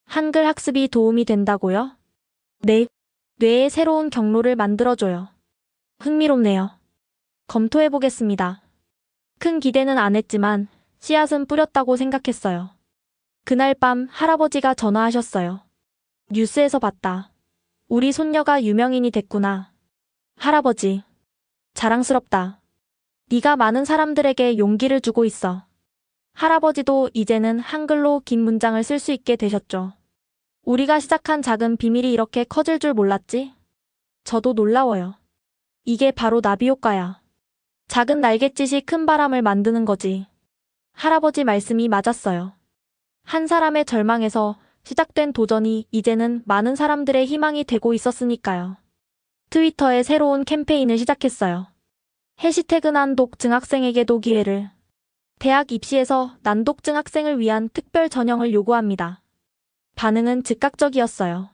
한글 학습이 도움이 된다고요? 네. 뇌에 새로운 경로를 만들어줘요. 흥미롭네요. 검토해보겠습니다. 큰 기대는 안 했지만 씨앗은 뿌렸다고 생각했어요. 그날 밤 할아버지가 전화하셨어요. 뉴스에서 봤다. 우리 손녀가 유명인이 됐구나. 할아버지. 자랑스럽다. 네가 많은 사람들에게 용기를 주고 있어. 할아버지도 이제는 한글로 긴 문장을 쓸 수 있게 되셨죠. 우리가 시작한 작은 비밀이 이렇게 커질 줄 몰랐지? 저도 놀라워요. 이게 바로 나비 효과야. 작은 날갯짓이 큰 바람을 만드는 거지. 할아버지 말씀이 맞았어요. 한 사람의 절망에서 시작된 도전이 이제는 많은 사람들의 희망이 되고 있었으니까요. 트위터에 새로운 캠페인을 시작했어요. 해시태그 난독증 학생에게도 기회를. 대학 입시에서 난독증 학생을 위한 특별 전형을 요구합니다. 반응은 즉각적이었어요.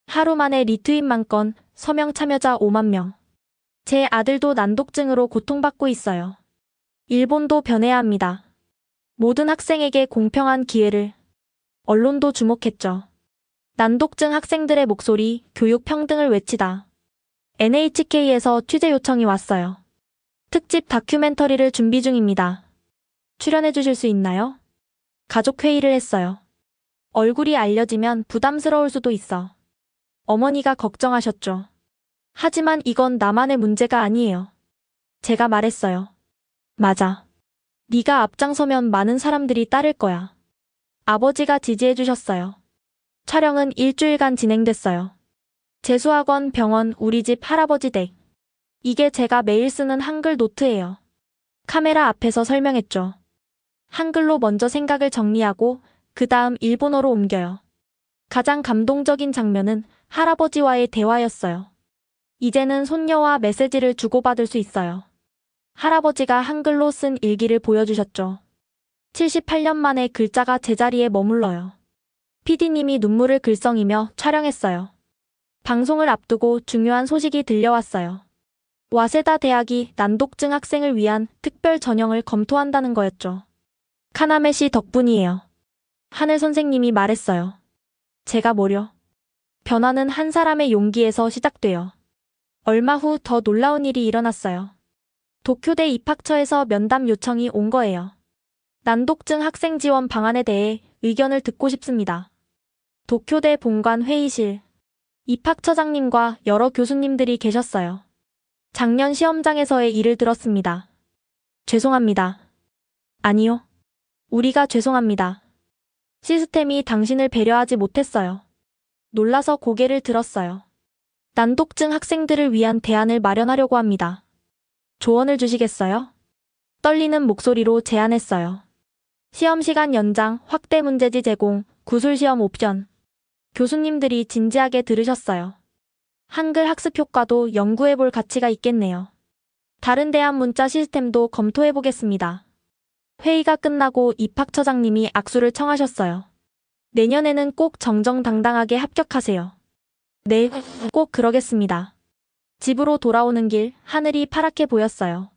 하루 만에 리트윗만 건, 서명 참여자 5만 명. 제 아들도 난독증으로 고통받고 있어요. 일본도 변해야 합니다. 모든 학생에게 공평한 기회를. 언론도 주목했죠. 난독증 학생들의 목소리, 교육 평등을 외치다. NHK에서 취재 요청이 왔어요. 특집 다큐멘터리를 준비 중입니다. 출연해 주실 수 있나요? 가족 회의를 했어요. 얼굴이 알려지면 부담스러울 수도 있어. 어머니가 걱정하셨죠. 하지만 이건 나만의 문제가 아니에요. 제가 말했어요. 맞아. 네가 앞장서면 많은 사람들이 따를 거야. 아버지가 지지해 주셨어요. 촬영은 일주일간 진행됐어요. 재수학원, 병원, 우리 집 할아버지 댁. 이게 제가 매일 쓰는 한글 노트예요. 카메라 앞에서 설명했죠. 한글로 먼저 생각을 정리하고 그 다음 일본어로 옮겨요. 가장 감동적인 장면은 할아버지와의 대화였어요. 이제는 손녀와 메시지를 주고받을 수 있어요. 할아버지가 한글로 쓴 일기를 보여주셨죠. 78년 만에 글자가 제자리에 머물러요. PD님이 눈물을 글썽이며 촬영했어요. 방송을 앞두고 중요한 소식이 들려왔어요. 와세다 대학이 난독증 학생을 위한 특별 전형을 검토한다는 거였죠. 카나메 씨 덕분이에요. 하늘 선생님이 말했어요. 제가 뭐려? 변화는 한 사람의 용기에서 시작돼요. 얼마 후 더 놀라운 일이 일어났어요. 도쿄대 입학처에서 면담 요청이 온 거예요. 난독증 학생 지원 방안에 대해 의견을 듣고 싶습니다. 도쿄대 본관 회의실. 입학처장님과 여러 교수님들이 계셨어요. 작년 시험장에서의 일을 들었습니다. 죄송합니다. 아니요. 우리가 죄송합니다. 시스템이 당신을 배려하지 못했어요. 놀라서 고개를 들었어요. 난독증 학생들을 위한 대안을 마련하려고 합니다. 조언을 주시겠어요? 떨리는 목소리로 제안했어요. 시험 시간 연장, 확대 문제지 제공, 구술 시험 옵션. 교수님들이 진지하게 들으셨어요. 한글 학습 효과도 연구해볼 가치가 있겠네요. 다른 대안 문자 시스템도 검토해보겠습니다. 회의가 끝나고 입학처장님이 악수를 청하셨어요. 내년에는 꼭 정정당당하게 합격하세요. 네, 꼭 그러겠습니다. 집으로 돌아오는 길 하늘이 파랗게 보였어요.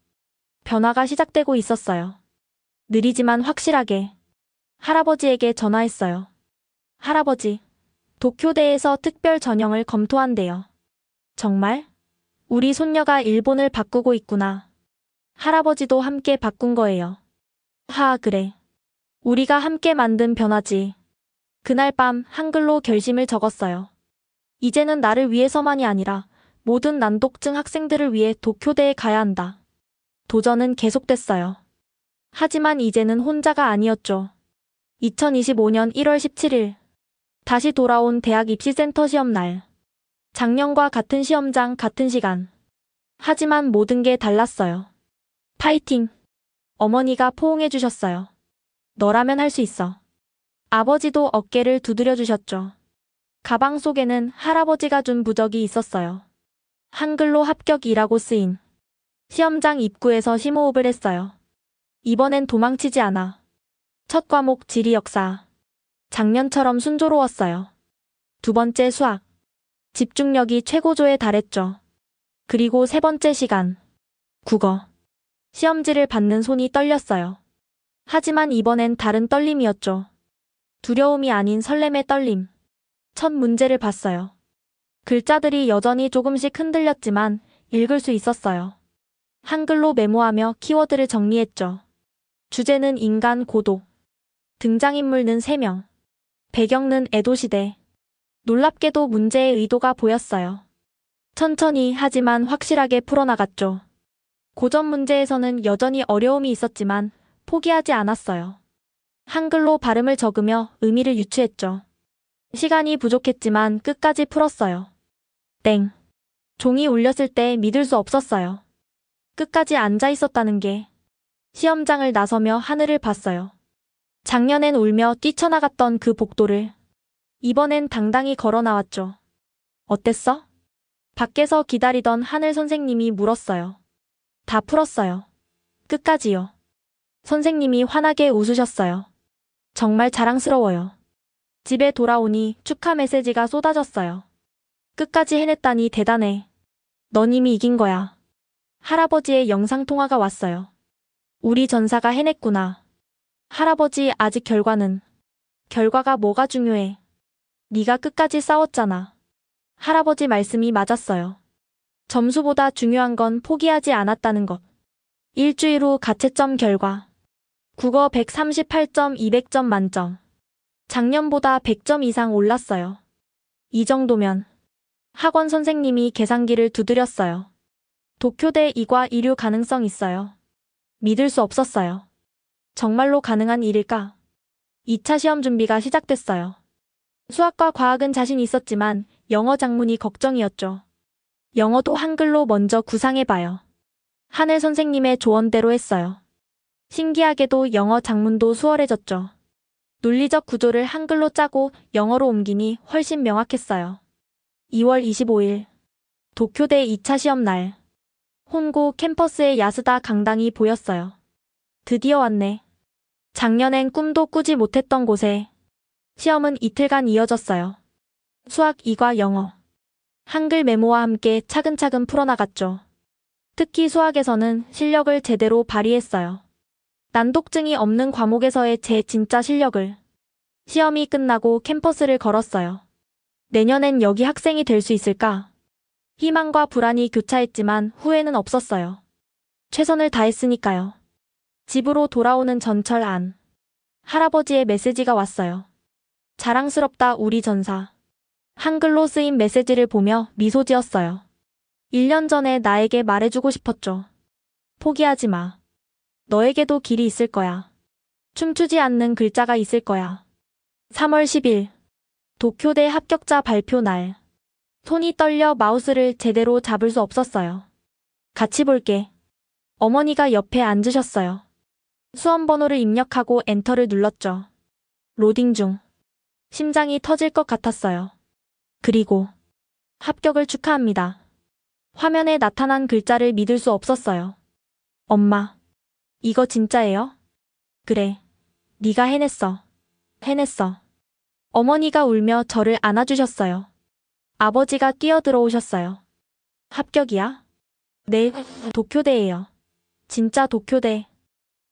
변화가 시작되고 있었어요. 느리지만 확실하게. 할아버지에게 전화했어요. 할아버지, 도쿄대에서 특별 전형을 검토한대요. 정말? 우리 손녀가 일본을 바꾸고 있구나. 할아버지도 함께 바꾼 거예요. 그래. 우리가 함께 만든 변화지. 그날 밤 한글로 결심을 적었어요. 이제는 나를 위해서만이 아니라 모든 난독증 학생들을 위해 도쿄대에 가야 한다. 도전은 계속됐어요. 하지만 이제는 혼자가 아니었죠. 2025년 1월 17일. 다시 돌아온 대학 입시센터 시험 날. 작년과 같은 시험장, 같은 시간. 하지만 모든 게 달랐어요. 파이팅! 어머니가 포옹해 주셨어요. 너라면 할 수 있어. 아버지도 어깨를 두드려 주셨죠. 가방 속에는 할아버지가 준 부적이 있었어요. 한글로 합격이라고 쓰인. 시험장 입구에서 심호흡을 했어요. 이번엔 도망치지 않아. 첫 과목 지리 역사. 작년처럼 순조로웠어요. 두 번째 수학. 집중력이 최고조에 달했죠. 그리고 세 번째 시간. 국어. 시험지를 받는 손이 떨렸어요. 하지만 이번엔 다른 떨림이었죠. 두려움이 아닌 설렘의 떨림. 첫 문제를 봤어요. 글자들이 여전히 조금씩 흔들렸지만 읽을 수 있었어요. 한글로 메모하며 키워드를 정리했죠. 주제는 인간 고독. 등장인물은 3명. 배경은 에도시대. 놀랍게도 문제의 의도가 보였어요. 천천히 하지만 확실하게 풀어나갔죠. 고전 문제에서는 여전히 어려움이 있었지만 포기하지 않았어요. 한글로 발음을 적으며 의미를 유추했죠. 시간이 부족했지만 끝까지 풀었어요. 땡. 종이 울렸을 때 믿을 수 없었어요. 끝까지 앉아 있었다는 게. 시험장을 나서며 하늘을 봤어요. 작년엔 울며 뛰쳐나갔던 그 복도를. 이번엔 당당히 걸어 나왔죠. 어땠어? 밖에서 기다리던 하늘 선생님이 물었어요. 다 풀었어요. 끝까지요. 선생님이 환하게 웃으셨어요. 정말 자랑스러워요. 집에 돌아오니 축하 메시지가 쏟아졌어요. 끝까지 해냈다니 대단해. 넌 이미 이긴 거야. 할아버지의 영상통화가 왔어요. 우리 전사가 해냈구나. 할아버지 아직 결과가 뭐가 중요해. 네가 끝까지 싸웠잖아. 할아버지 말씀이 맞았어요. 점수보다 중요한 건 포기하지 않았다는 것. 일주일 후 가채점 결과. 국어 138점 200점 만점. 작년보다 100점 이상 올랐어요. 이 정도면. 학원 선생님이 계산기를 두드렸어요. 도쿄대 이과 이류 가능성 있어요. 믿을 수 없었어요. 정말로 가능한 일일까? 2차 시험 준비가 시작됐어요. 수학과 과학은 자신 있었지만 영어 작문이 걱정이었죠. 영어도 한글로 먼저 구상해봐요. 하늘 선생님의 조언대로 했어요. 신기하게도 영어 작문도 수월해졌죠. 논리적 구조를 한글로 짜고 영어로 옮기니 훨씬 명확했어요. 2월 25일. 도쿄대 2차 시험 날. 혼고 캠퍼스에 야스다 강당이 보였어요. 드디어 왔네. 작년엔 꿈도 꾸지 못했던 곳에. 시험은 이틀간 이어졌어요. 수학 2과 영어. 한글 메모와 함께 차근차근 풀어나갔죠. 특히 수학에서는 실력을 제대로 발휘했어요. 난독증이 없는 과목에서의 제 진짜 실력을. 시험이 끝나고 캠퍼스를 걸었어요. 내년엔 여기 학생이 될 수 있을까? 희망과 불안이 교차했지만 후회는 없었어요. 최선을 다했으니까요. 집으로 돌아오는 전철 안. 할아버지의 메시지가 왔어요. 자랑스럽다 우리 전사. 한글로 쓰인 메시지를 보며 미소 지었어요. 1년 전에 나에게 말해주고 싶었죠. 포기하지 마. 너에게도 길이 있을 거야. 춤추지 않는 글자가 있을 거야. 3월 10일 도쿄대 합격자 발표 날. 손이 떨려 마우스를 제대로 잡을 수 없었어요. 같이 볼게. 어머니가 옆에 앉으셨어요. 수험 번호를 입력하고 엔터를 눌렀죠. 로딩 중. 심장이 터질 것 같았어요. 그리고 합격을 축하합니다. 화면에 나타난 글자를 믿을 수 없었어요. 엄마, 이거 진짜예요? 그래, 네가 해냈어. 해냈어. 어머니가 울며 저를 안아주셨어요. 아버지가 뛰어들어오셨어요. 합격이야? 네, 도쿄대예요. 진짜 도쿄대.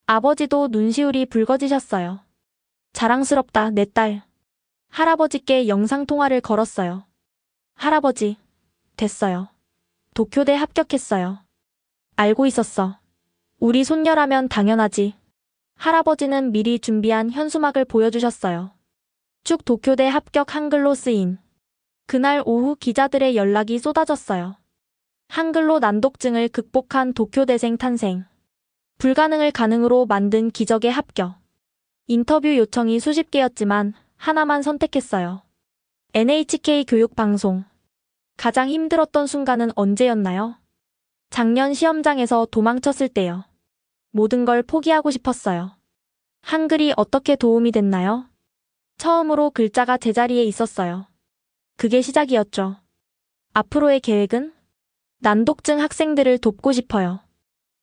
아버지도 눈시울이 붉어지셨어요. 자랑스럽다, 내 딸. 할아버지께 영상통화를 걸었어요. 할아버지, 됐어요. 도쿄대 합격했어요. 알고 있었어. 우리 손녀라면 당연하지. 할아버지는 미리 준비한 현수막을 보여주셨어요. 쭉 도쿄대 합격 한글로 쓰인. 그날 오후 기자들의 연락이 쏟아졌어요. 한글로 난독증을 극복한 도쿄대생 탄생. 불가능을 가능으로 만든 기적의 합격. 인터뷰 요청이 수십 개였지만 하나만 선택했어요. NHK 교육방송. 가장 힘들었던 순간은 언제였나요? 작년 시험장에서 도망쳤을 때요. 모든 걸 포기하고 싶었어요. 한글이 어떻게 도움이 됐나요? 처음으로 글자가 제자리에 있었어요. 그게 시작이었죠. 앞으로의 계획은? 난독증 학생들을 돕고 싶어요.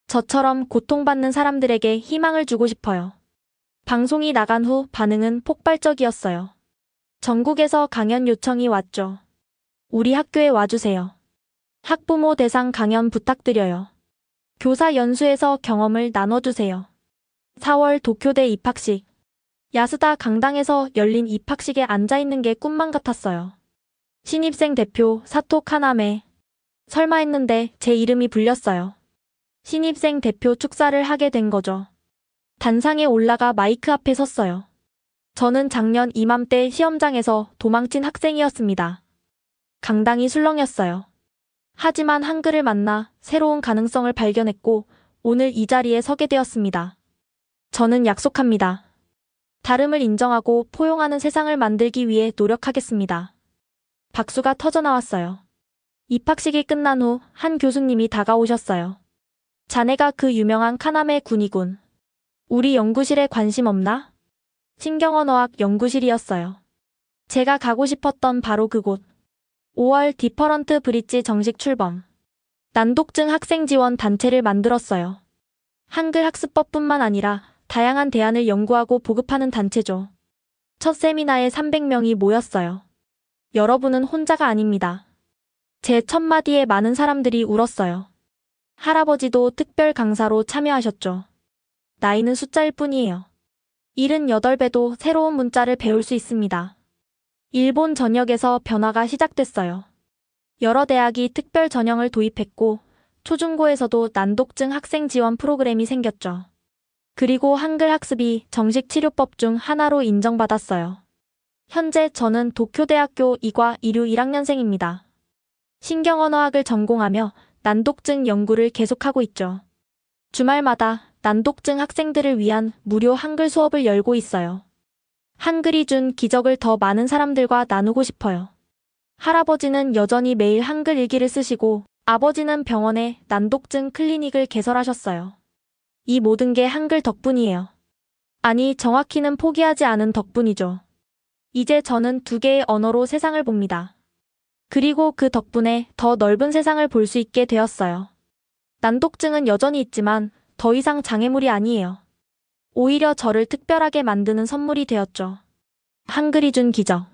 저처럼 고통받는 사람들에게 희망을 주고 싶어요. 방송이 나간 후 반응은 폭발적이었어요. 전국에서 강연 요청이 왔죠. 우리 학교에 와주세요. 학부모 대상 강연 부탁드려요. 교사 연수에서 경험을 나눠주세요. 4월 도쿄대 입학식. 야스다 강당에서 열린 입학식에 앉아있는 게 꿈만 같았어요. 신입생 대표 사토 카나메. 설마 했는데 제 이름이 불렸어요. 신입생 대표 축사를 하게 된 거죠. 단상에 올라가 마이크 앞에 섰어요. 저는 작년 이맘때 시험장에서 도망친 학생이었습니다. 강당이 술렁였어요. 하지만 한글을 만나 새로운 가능성을 발견했고 오늘 이 자리에 서게 되었습니다. 저는 약속합니다. 다름을 인정하고 포용하는 세상을 만들기 위해 노력하겠습니다. 박수가 터져나왔어요. 입학식이 끝난 후 한 교수님이 다가오셨어요. 자네가 그 유명한 카나메 군이군. 우리 연구실에 관심 없나? 신경언어학 연구실이었어요. 제가 가고 싶었던 바로 그곳. 5월 디퍼런트 브릿지 정식 출범. 난독증 학생 지원 단체를 만들었어요. 한글 학습법뿐만 아니라 다양한 대안을 연구하고 보급하는 단체죠. 첫 세미나에 300명이 모였어요. 여러분은 혼자가 아닙니다. 제 첫 마디에 많은 사람들이 울었어요. 할아버지도 특별 강사로 참여하셨죠. 나이는 숫자일 뿐이에요. 78배도 새로운 문자를 배울 수 있습니다. 일본 전역에서 변화가 시작됐어요. 여러 대학이 특별 전형을 도입했고 초중고에서도 난독증 학생 지원 프로그램이 생겼죠. 그리고 한글 학습이 정식 치료법 중 하나로 인정받았어요. 현재 저는 도쿄대학교 이과 이류 1학년생입니다. 신경언어학을 전공하며 난독증 연구를 계속하고 있죠. 주말마다 난독증 학생들을 위한 무료 한글 수업을 열고 있어요. 한글이 준 기적을 더 많은 사람들과 나누고 싶어요. 할아버지는 여전히 매일 한글 일기를 쓰시고 아버지는 병원에 난독증 클리닉을 개설하셨어요. 이 모든 게 한글 덕분이에요. 아니, 정확히는 포기하지 않은 덕분이죠. 이제 저는 2개의 언어로 세상을 봅니다. 그리고 그 덕분에 더 넓은 세상을 볼 수 있게 되었어요. 난독증은 여전히 있지만 더 이상 장애물이 아니에요. 오히려 저를 특별하게 만드는 선물이 되었죠. 한글이 준 기적.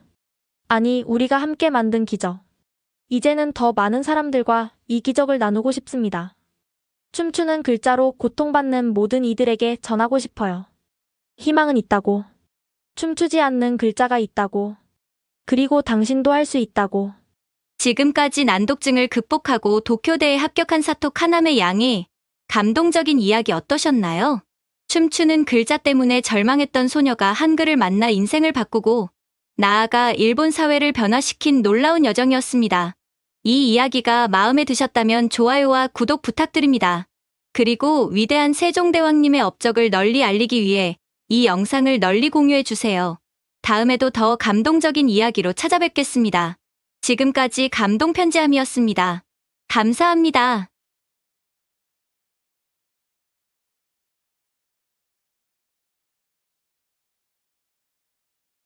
아니, 우리가 함께 만든 기적. 이제는 더 많은 사람들과 이 기적을 나누고 싶습니다. 춤추는 글자로 고통받는 모든 이들에게 전하고 싶어요. 희망은 있다고. 춤추지 않는 글자가 있다고. 그리고 당신도 할 수 있다고. 지금까지 난독증을 극복하고 도쿄대에 합격한 사토 카나메 양의 감동적인 이야기 어떠셨나요? 춤추는 글자 때문에 절망했던 소녀가 한글을 만나 인생을 바꾸고 나아가 일본 사회를 변화시킨 놀라운 여정이었습니다. 이 이야기가 마음에 드셨다면 좋아요와 구독 부탁드립니다. 그리고 위대한 세종대왕님의 업적을 널리 알리기 위해 이 영상을 널리 공유해 주세요. 다음에도 더 감동적인 이야기로 찾아뵙겠습니다. 지금까지 감동편지함이었습니다. 감사합니다.